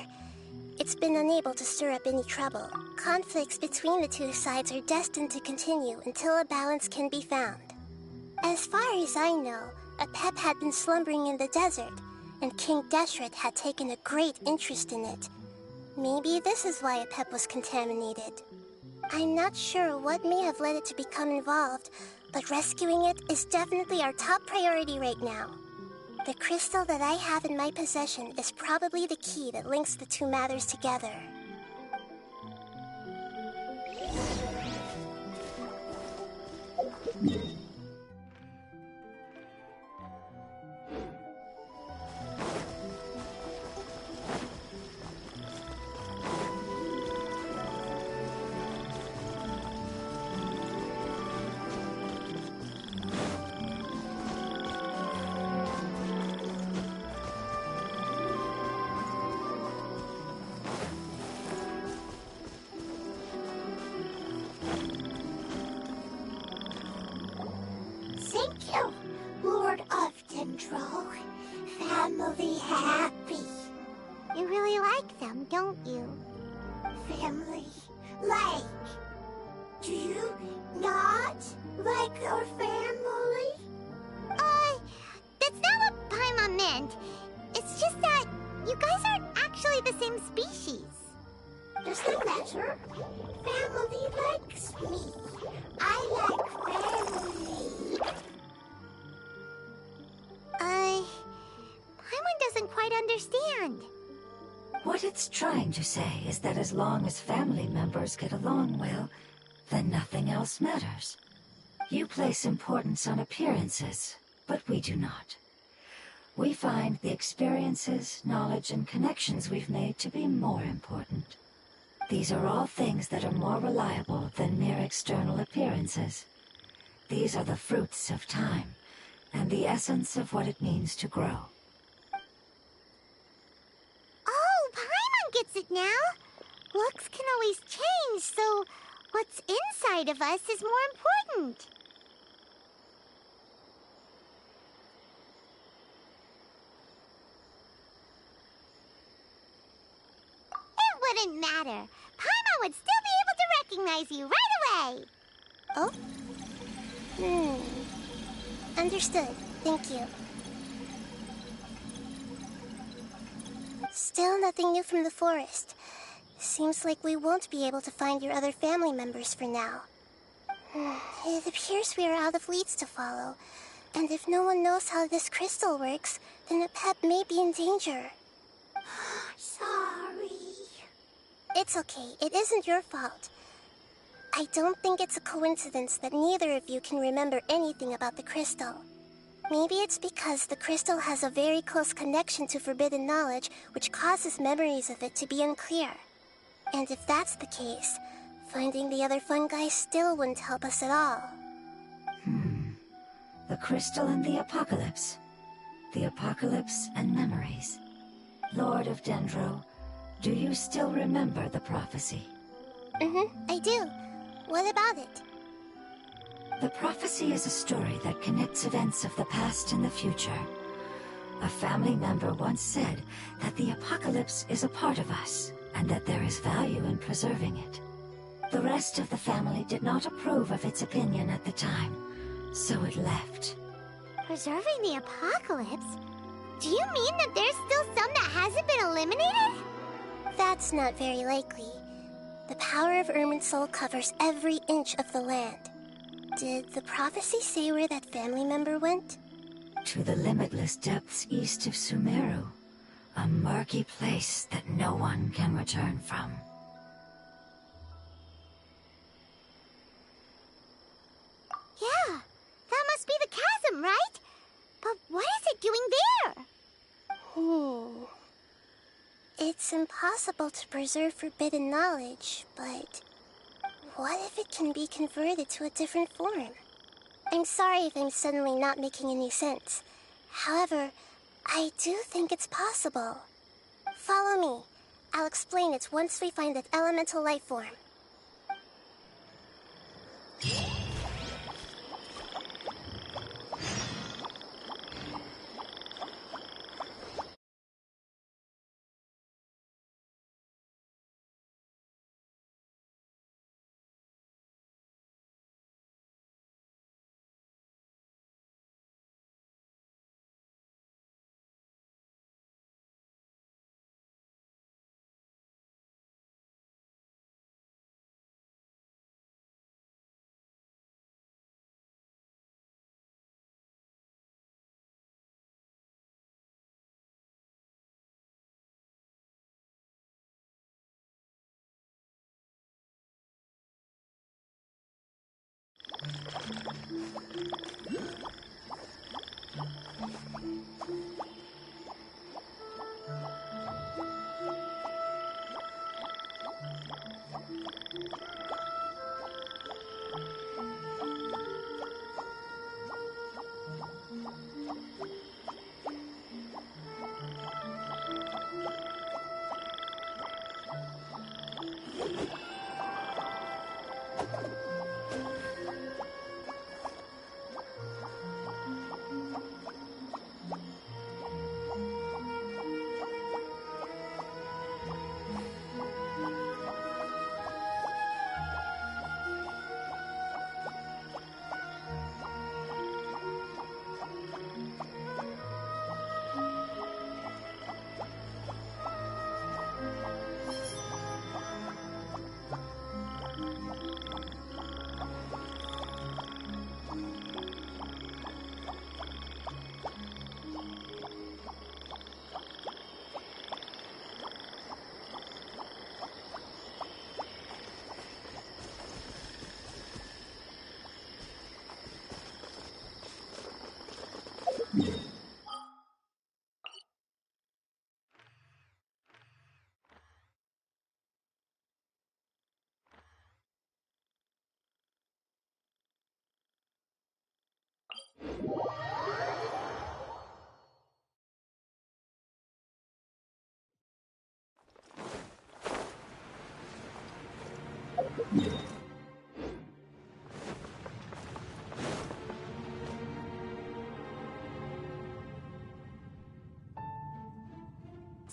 it's been unable to stir up any trouble. Conflicts between the two sides are destined to continue until a balance can be found. As far as I know, Apep had been slumbering in the desert, and King Deshret had taken a great interest in it. Maybe this is why Apep was contaminated. I'm not sure what may have led it to become involved, but rescuing it is definitely our top priority right now. The crystal that I have in my possession is probably the key that links the two matters together. Thank you, Lord of Dendro. Family happy. You really like them, don't you? Family? Like? Do you not like our family? That's not what Paimon meant. It's just that you guys aren't actually the same species. Does that matter? Family likes me. I like family. Paimon doesn't quite understand. What it's trying to say is that as long as family members get along well, then nothing else matters. You place importance on appearances, but we do not. We find the experiences, knowledge, and connections we've made to be more important. These are all things that are more reliable than mere external appearances. These are the fruits of time, and the essence of what it means to grow. Oh, Paimon gets it now! Looks can always change, so what's inside of us is more important. It wouldn't matter. Paimon would still be able to recognize you right away. Oh? Understood. Thank you. Still nothing new from the forest. Seems like we won't be able to find your other family members for now. It appears we are out of leads to follow. And if no one knows how this crystal works, then the pet may be in danger. Sorry. It's okay. It isn't your fault. I don't think it's a coincidence that neither of you can remember anything about the crystal. Maybe it's because the crystal has a very close connection to forbidden knowledge, which causes memories of it to be unclear. And if that's the case, finding the other fungi still wouldn't help us at all. The crystal and the apocalypse. The apocalypse and memories. Lord of Dendro, do you still remember the prophecy? I do. What about it? The prophecy is a story that connects events of the past and the future. A family member once said that the apocalypse is a part of us, and that there is value in preserving it. The rest of the family did not approve of its opinion at the time, so it left. Preserving the apocalypse? Do you mean that there's still some that hasn't been eliminated? That's not very likely. The power of Irminsul covers every inch of the land. Did the prophecy say where that family member went? To the limitless depths east of Sumeru. A murky place that no one can return from. Yeah, that must be the chasm, right? But what is it doing there? It's impossible to preserve forbidden knowledge, but what if it can be converted to a different form? I'm sorry if I'm suddenly not making any sense. However, I do think it's possible. Follow me. I'll explain it once we find that elemental life form.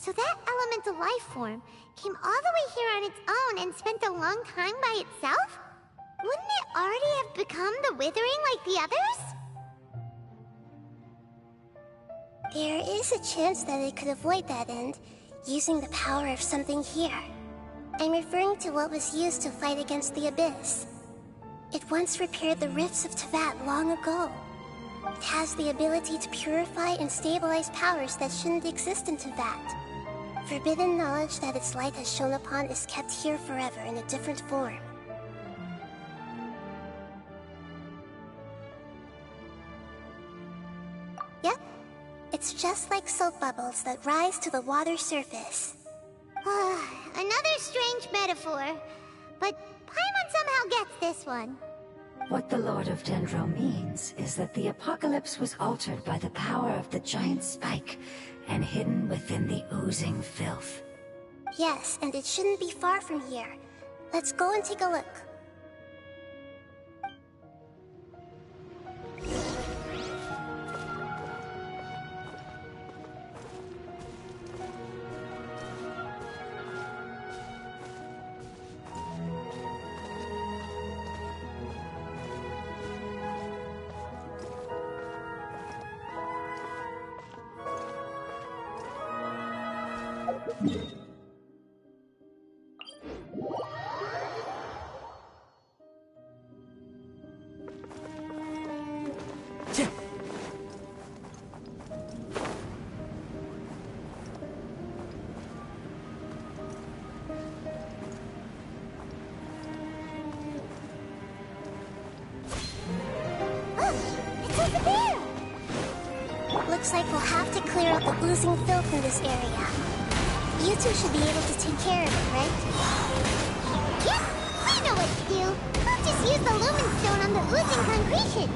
So that elemental life form came all the way here on its own and spent a long time by itself? Wouldn't it already have become the Withering like the others? There is a chance that it could avoid that end, using the power of something here. I'm referring to what was used to fight against the Abyss. It once repaired the rifts of Teyvat long ago. It has the ability to purify and stabilize powers that shouldn't exist in Teyvat. Forbidden knowledge that its light has shone upon is kept here forever in a different form. Yep, it's just like soap bubbles that rise to the water's surface. Another strange metaphor, but Paimon somehow gets this one. What the Lord of Dendro means is that the apocalypse was altered by the power of the giant spike and hidden within the oozing filth. Yes, and it shouldn't be far from here. Let's go and take a look. Looks like we'll have to clear out the oozing filth in this area. You two should be able to take care of it, right? Yep, I know what to do. We'll just use the Lumen Stone on the oozing concretion.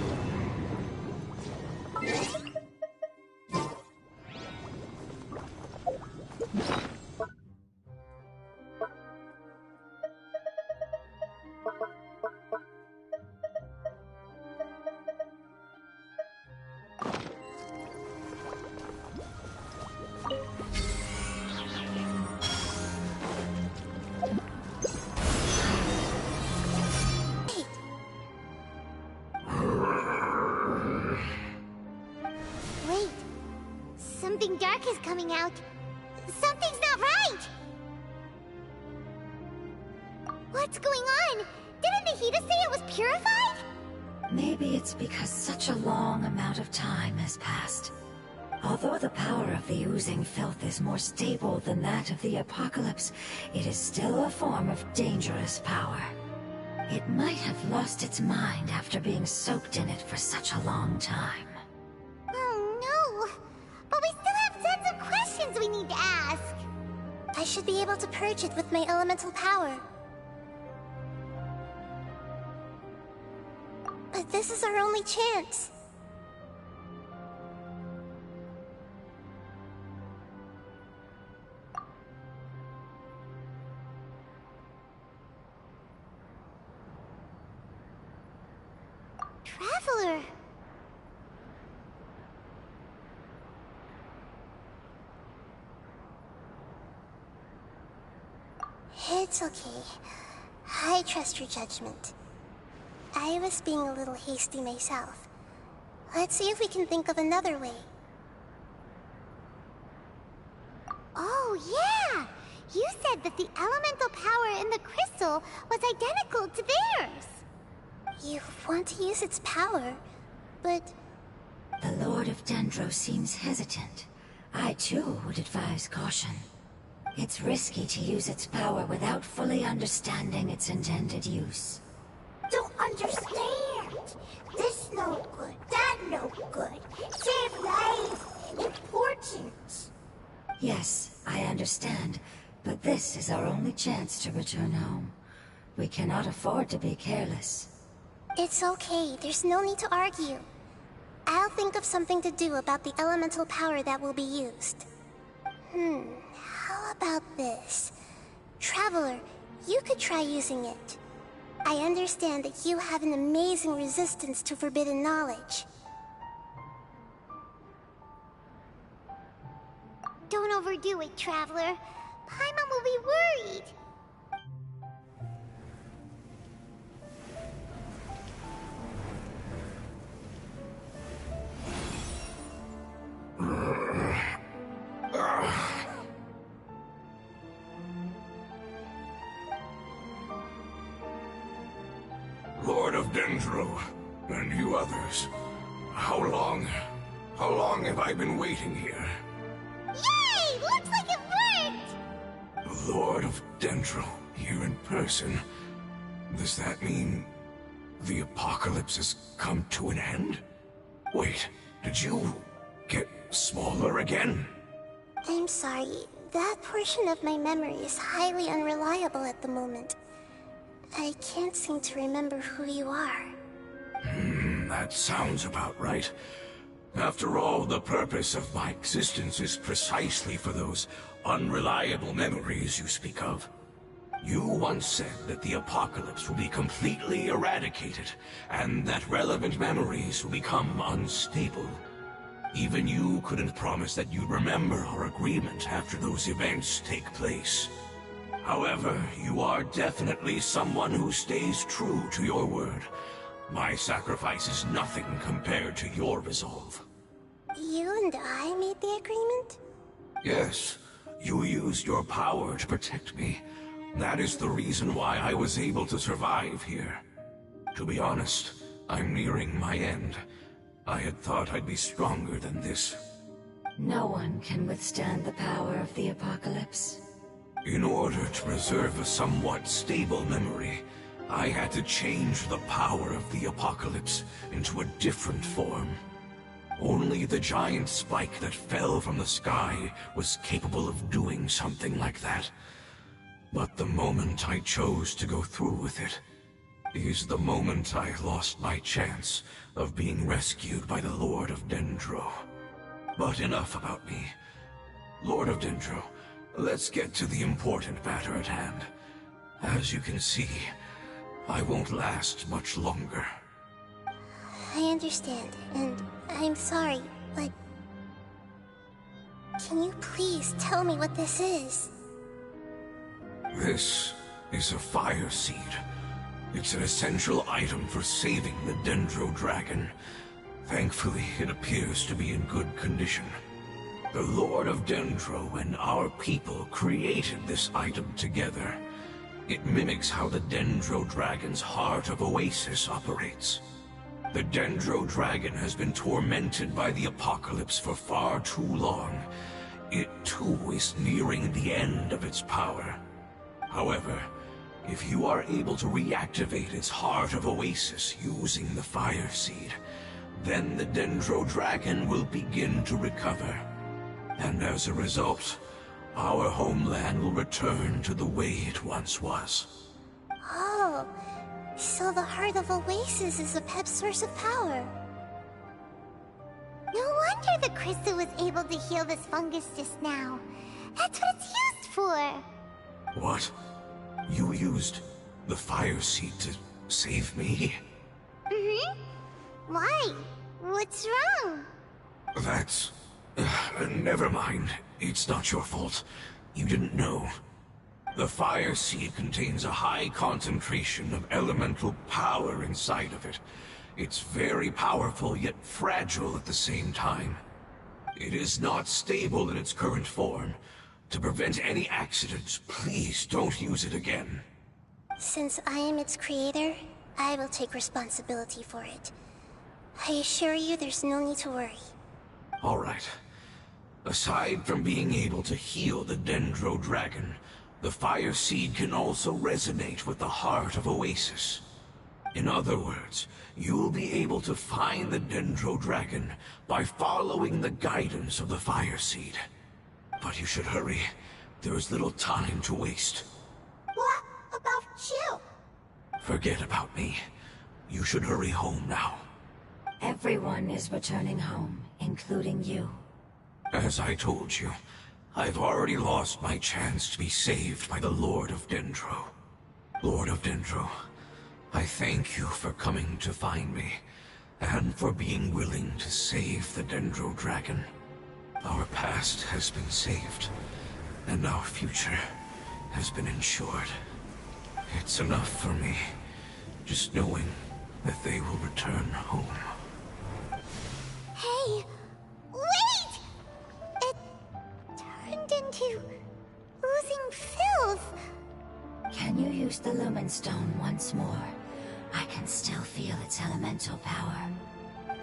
Wait, something dark is coming out. Something's not right! What's going on? Didn't Nahida say it was purified? Maybe it's because such a long amount of time has passed. Although the power of the oozing filth is more stable than that of the apocalypse, it is still a form of dangerous power. It might have lost its mind after being soaked in it for such a long time. Oh no! But we still have tons of questions we need to ask! I should be able to purge it with my elemental power. But this is our only chance. Traveler! It's okay. I trust your judgment. I was being a little hasty myself. Let's see if we can think of another way. Oh yeah! You said that the elemental power in the crystal was identical to theirs! You want to use its power, but... The Lord of Dendro seems hesitant. I too would advise caution. It's risky to use its power without fully understanding its intended use. Don't understand! This no good, that no good. Save lives! Important! Yes, I understand, but this is our only chance to return home. We cannot afford to be careless. It's okay, there's no need to argue. I'll think of something to do about the elemental power that will be used. How about this? Traveler, you could try using it. I understand that you have an amazing resistance to forbidden knowledge. Don't overdo it, Traveler. Paimon will be worried. Lord of Dendro, and you others, how long have I been waiting here? Yay! Looks like it worked! The Lord of Dendro, here in person. Does that mean the apocalypse has come to an end? Wait, did you get smaller again? I'm sorry, that portion of my memory is highly unreliable at the moment. I can't seem to remember who you are. That sounds about right. After all, the purpose of my existence is precisely for those unreliable memories you speak of. You once said that the apocalypse will be completely eradicated, and that relevant memories will become unstable. Even you couldn't promise that you'd remember our agreement after those events take place. However, you are definitely someone who stays true to your word. My sacrifice is nothing compared to your resolve. You and I made the agreement? Yes, you used your power to protect me. That is the reason why I was able to survive here. To be honest, I'm nearing my end. I had thought I'd be stronger than this. No one can withstand the power of the apocalypse. In order to preserve a somewhat stable memory, I had to change the power of the apocalypse into a different form. Only the giant spike that fell from the sky was capable of doing something like that. But the moment I chose to go through with it is the moment I lost my chance of being rescued by the Lord of Dendro. But enough about me. Lord of Dendro, let's get to the important matter at hand. As you can see, I won't last much longer. I understand, and I'm sorry, but... Can you please tell me what this is? This is a fire seed. It's an essential item for saving the Dendro Dragon. Thankfully, it appears to be in good condition. The Lord of Dendro and our people created this item together. It mimics how the Dendro Dragon's Heart of Oasis operates. The Dendro Dragon has been tormented by the apocalypse for far too long. It too is nearing the end of its power. However, if you are able to reactivate its Heart of Oasis using the Fire Seed, then the Dendro Dragon will begin to recover. And as a result, our homeland will return to the way it once was. Oh, so the Heart of Oasis is a pep source of power. No wonder the crystal was able to heal this fungus just now. That's what it's used for. What? You used the Fire Seed to save me? Why? What's wrong? That's... never mind. It's not your fault. You didn't know. The Fire Seed contains a high concentration of elemental power inside of it. It's very powerful, yet fragile at the same time. It is not stable in its current form. To prevent any accidents, please don't use it again. Since I am its creator, I will take responsibility for it. I assure you there's no need to worry. All right. Aside from being able to heal the Dendro Dragon, the Fire Seed can also resonate with the Heart of Oasis. In other words, you'll be able to find the Dendro Dragon by following the guidance of the Fire Seed. But you should hurry. There is little time to waste. What about you? Forget about me. You should hurry home now. Everyone is returning home, including you. As I told you, I've already lost my chance to be saved by the Lord of Dendro. Lord of Dendro, I thank you for coming to find me, and for being willing to save the Dendro Dragon. Our past has been saved, and our future has been ensured. It's enough for me, just knowing that they will return home. Hey, wait! It turned into oozing filth. Can you use the Lumen Stone once more? I can still feel its elemental power.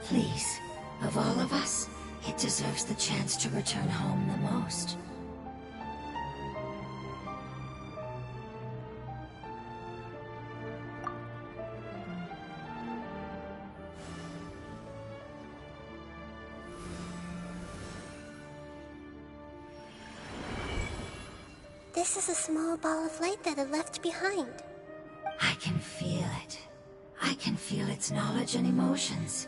Please, of all of us, it deserves the chance to return home the most. This is a small ball of light that it left behind. I can feel it. I can feel its knowledge and emotions.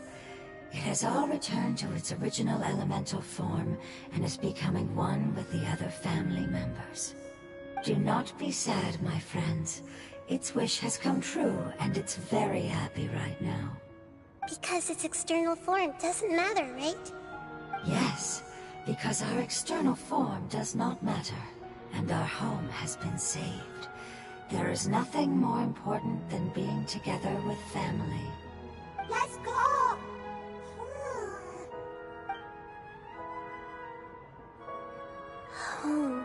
It has all returned to its original elemental form and is becoming one with the other family members. Do not be sad, my friends. Its wish has come true, and it's very happy right now. Because its external form doesn't matter, right? Yes, because our external form does not matter, and our home has been saved. There is nothing more important than being together with family. Let's go! Home.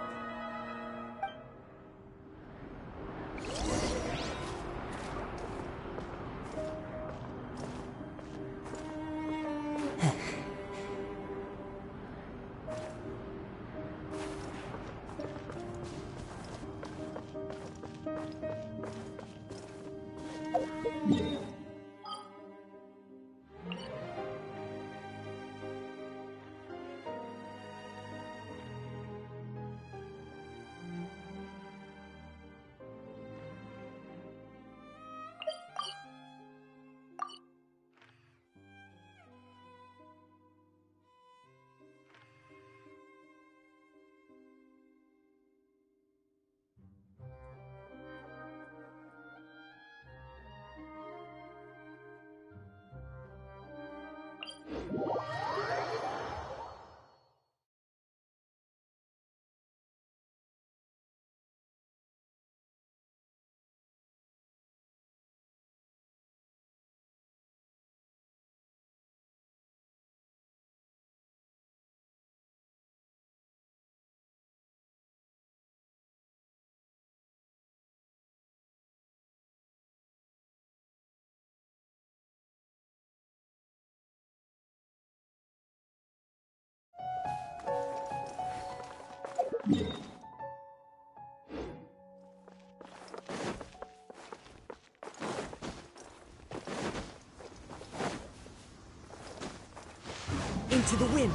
Into the wind.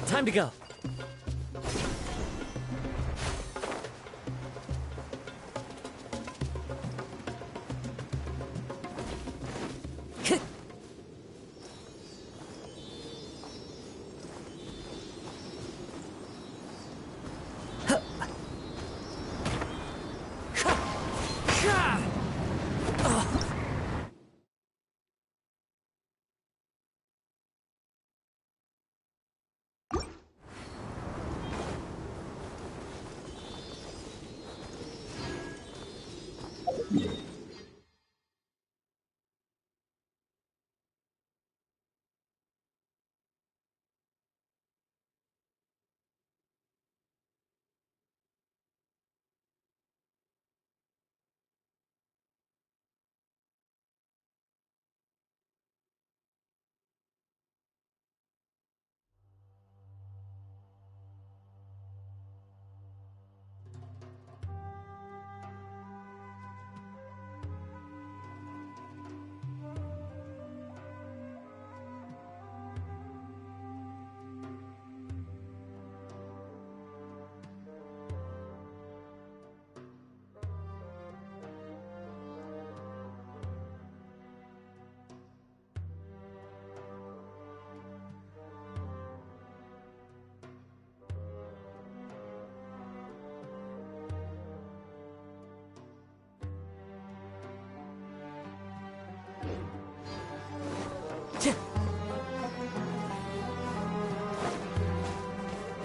Time to go.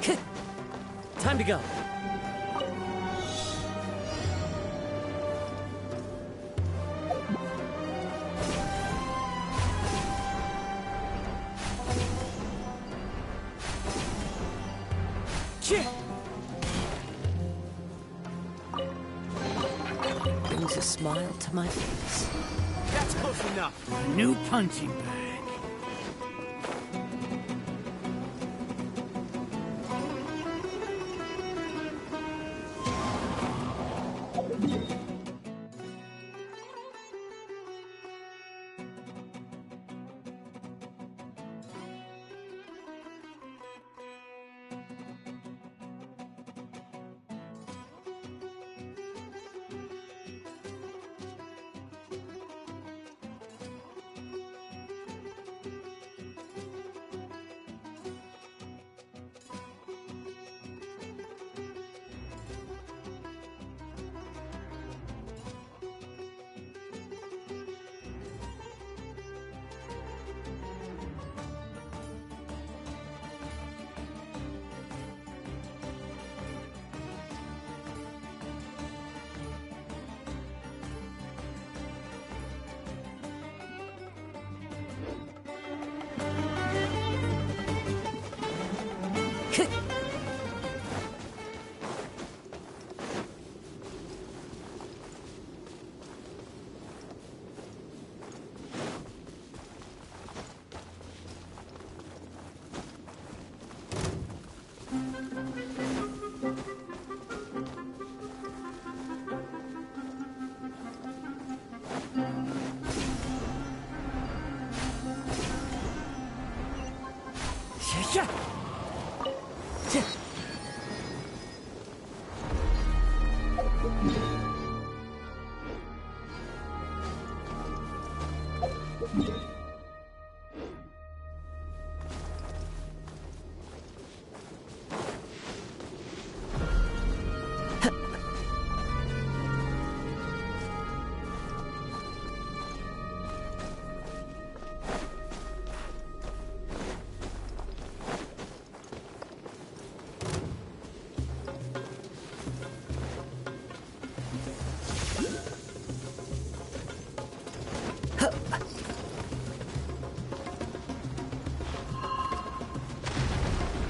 Time to go. Brings a smile to my face. That's close enough. New punching bag.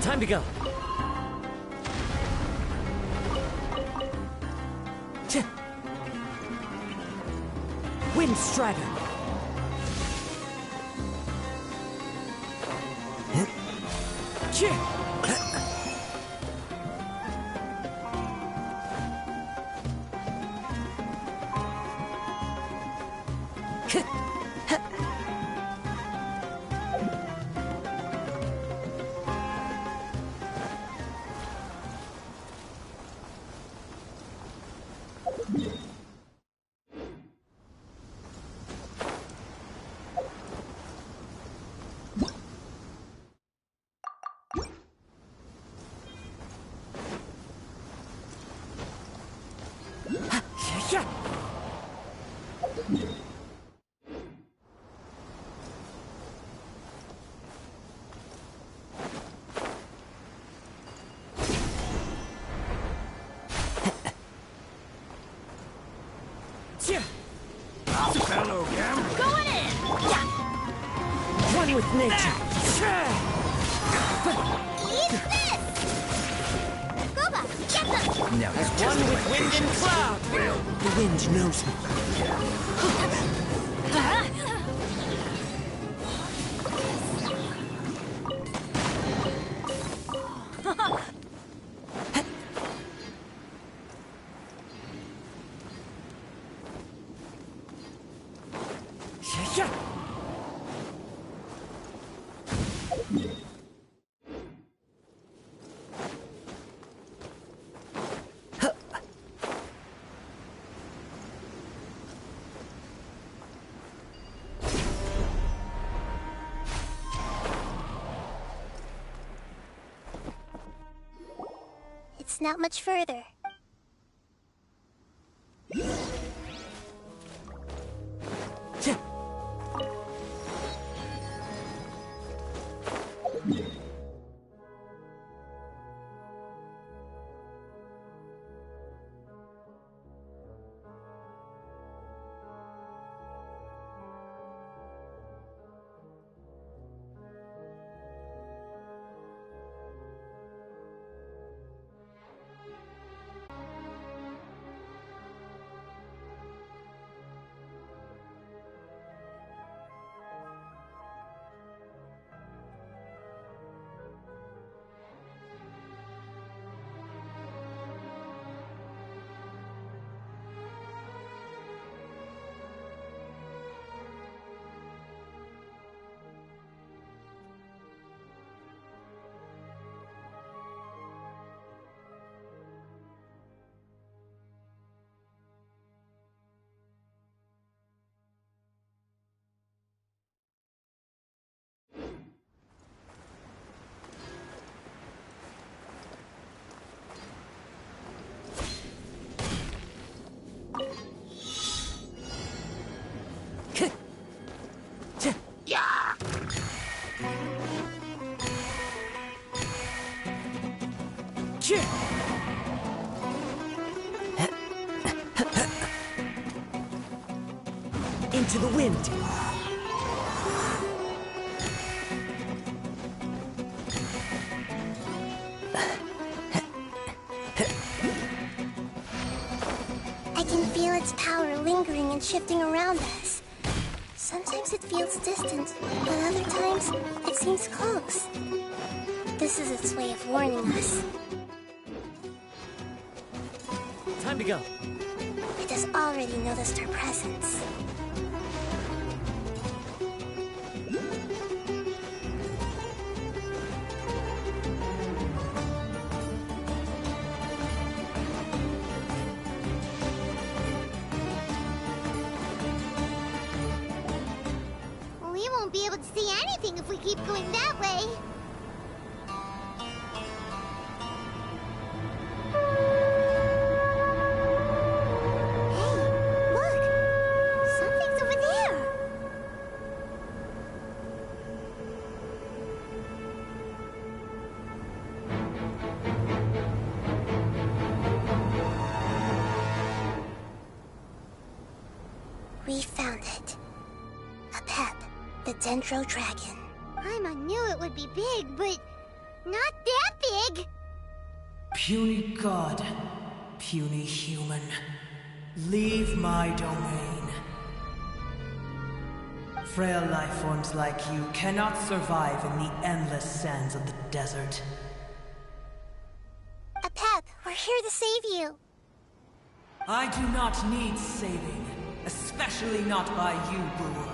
Time to go. Wind Strider. Hello, Gam. Going in! One with nature. Eat this! Goba, get them! Now As one with wind and cloud. The wind knows me. It's not much further. Into the wind. I can feel its power lingering and shifting around us. Sometimes it feels distant, but other times it seems close. This is its way of warning us. Time to go. It has already noticed our presence. We won't be able to see anything if we keep going that way. Hey, look! Something's over there! We found it. A pep, the Dendro Dragon. Paimon knew it would be big, but not that big! Puny god, puny human, leave my domain. Frail life forms like you cannot survive in the endless sands of the desert. A pep, we're here to save you. I do not need saving, especially not by you, Brewer.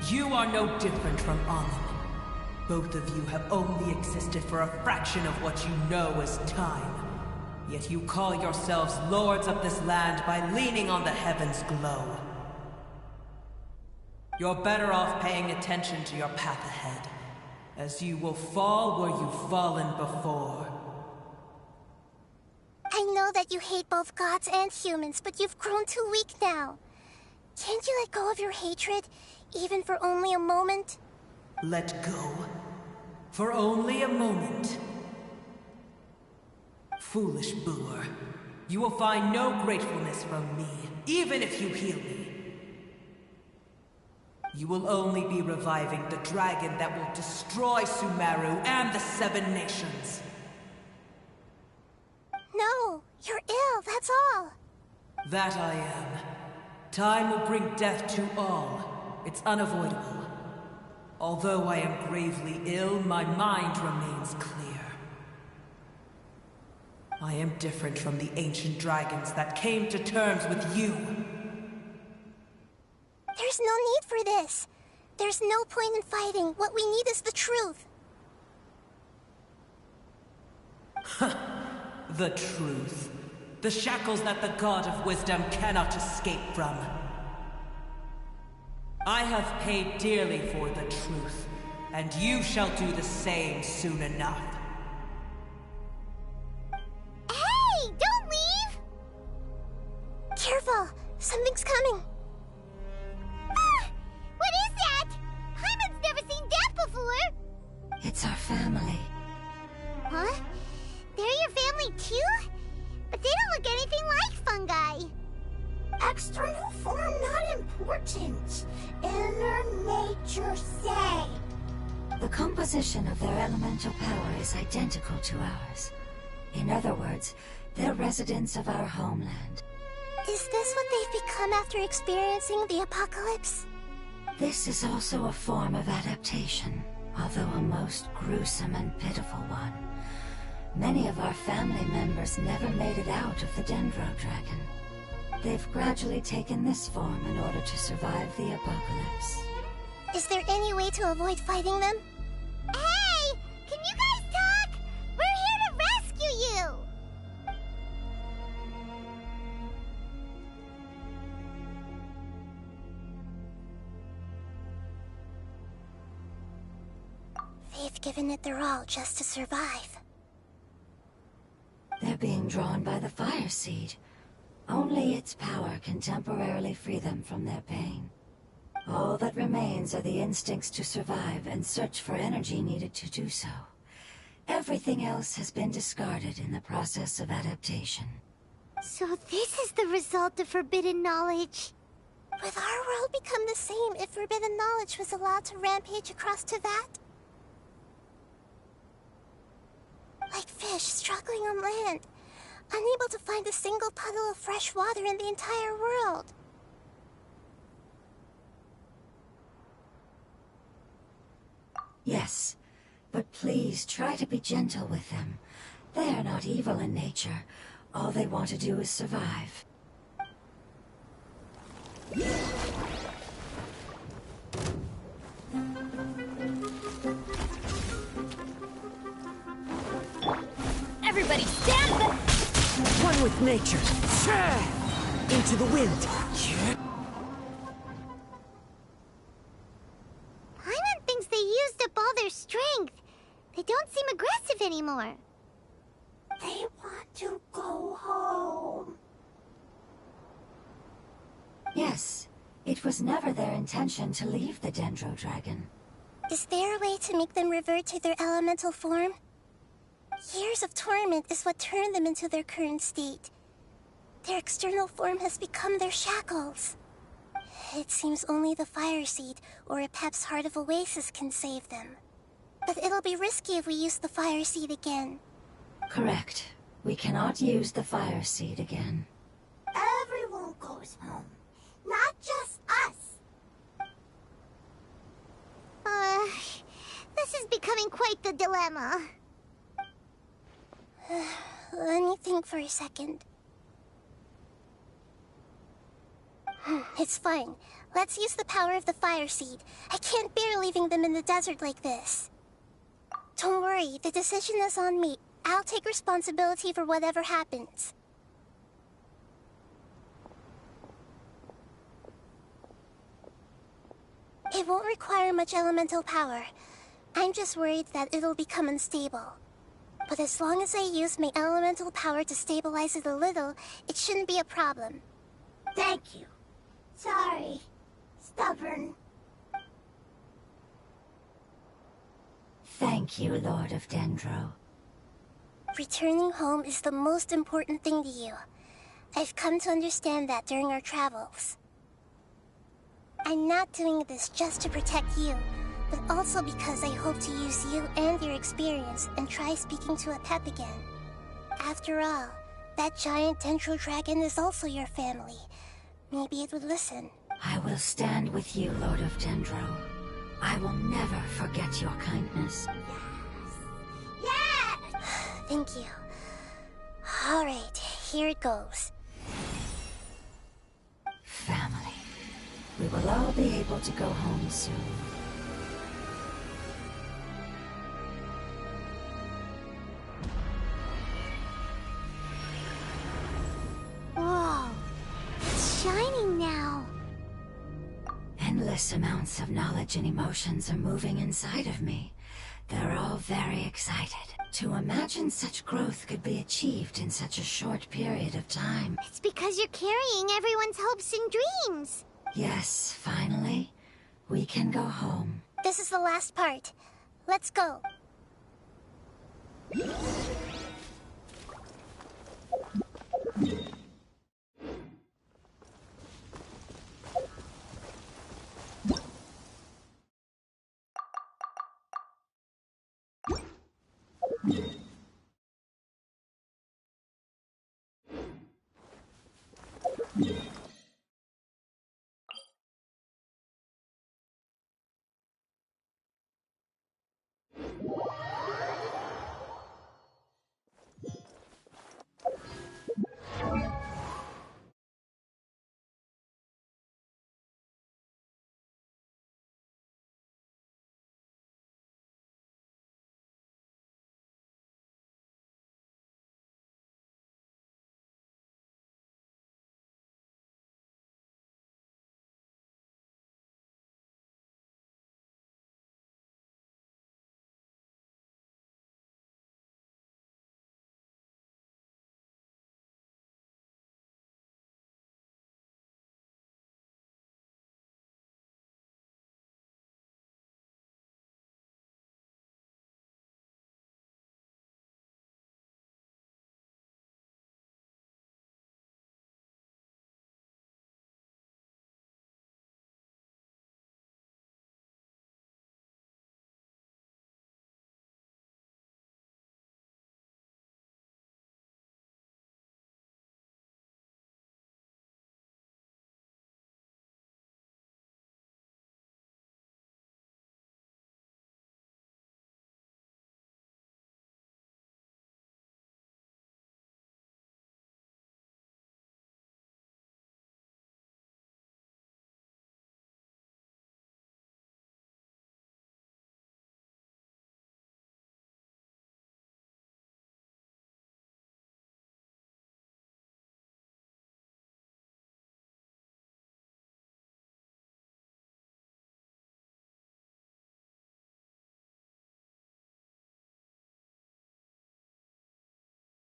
You are no different from Amun. Both of you have only existed for a fraction of what you know as time. Yet you call yourselves lords of this land by leaning on the heavens' glow. You're better off paying attention to your path ahead, as you will fall where you've fallen before. I know that you hate both gods and humans, but you've grown too weak now. Can't you let go of your hatred, even for only a moment? Let go? For only a moment? Foolish Brewer, you will find no gratefulness from me, even if you heal me. You will only be reviving the dragon that will destroy Sumeru and the Seven Nations. No, you're ill, that's all. That I am. Time will bring death to all. It's unavoidable. Although I am gravely ill, my mind remains clear. I am different from the ancient dragons that came to terms with you. There's no need for this. There's no point in fighting. What we need is the truth. The truth. The shackles that the God of Wisdom cannot escape from. I have paid dearly for the truth, and you shall do the same soon enough. Hey! Don't leave! Careful! Something's coming! Ah! What is that? Paimon's never seen that before! It's our family. Huh? They're your family too? But they don't look anything like fungi. External form not important. Inner nature say. The composition of their elemental power is identical to ours. In other words, they're residents of our homeland. Is this what they've become after experiencing the apocalypse? This is also a form of adaptation, although a most gruesome and pitiful one. Many of our family members never made it out of the Dendro Dragon. They've gradually taken this form in order to survive the apocalypse. Is there any way to avoid fighting them? Hey! Can you guys talk? We're here to rescue you! They've given it their all just to survive. They're being drawn by the fire seed. Only its power can temporarily free them from their pain. All that remains are the instincts to survive and search for energy needed to do so. Everything else has been discarded in the process of adaptation. So this is the result of forbidden knowledge. Would our world become the same if forbidden knowledge was allowed to rampage across Teyvat? Like fish struggling on land, unable to find a single puddle of fresh water in the entire world. Yes, but please try to be gentle with them. They are not evil in nature. All they want to do is survive. Everybody stand back! One with nature. Into the wind. Paimon thinks they used up all their strength. They don't seem aggressive anymore. They want to go home. Yes, it was never their intention to leave the Dendro Dragon. Is there a way to make them revert to their elemental form? Years of torment is what turned them into their current state. Their external form has become their shackles. It seems only the Fire Seed or Apep's Heart of Oasis can save them. But it'll be risky if we use the Fire Seed again. Correct. We cannot use the Fire Seed again. Everyone goes home, not just us. This is becoming quite the dilemma. Let me think for a second. It's fine. Let's use the power of the Fire Seed. I can't bear leaving them in the desert like this. Don't worry, the decision is on me. I'll take responsibility for whatever happens. It won't require much elemental power. I'm just worried that it'll become unstable. But as long as I use my elemental power to stabilize it a little, it shouldn't be a problem. Thank you. Sorry. Stubborn. Thank you, Lord of Dendro. Returning home is the most important thing to you. I've come to understand that during our travels. I'm not doing this just to protect you, but also because I hope to use you and your experience and try speaking to Apep again. After all, that giant Dendro Dragon is also your family. Maybe it would listen. I will stand with you, Lord of Dendro. I will never forget your kindness. Yes! Thank you. Alright, here it goes. Family. We will all be able to go home soon. Whoa. It's shining now. Endless amounts of knowledge and emotions are moving inside of me. They're all very excited. To imagine such growth could be achieved in such a short period of time. It's because you're carrying everyone's hopes and dreams. Yes, finally, we can go home. This is the last part. Let's go.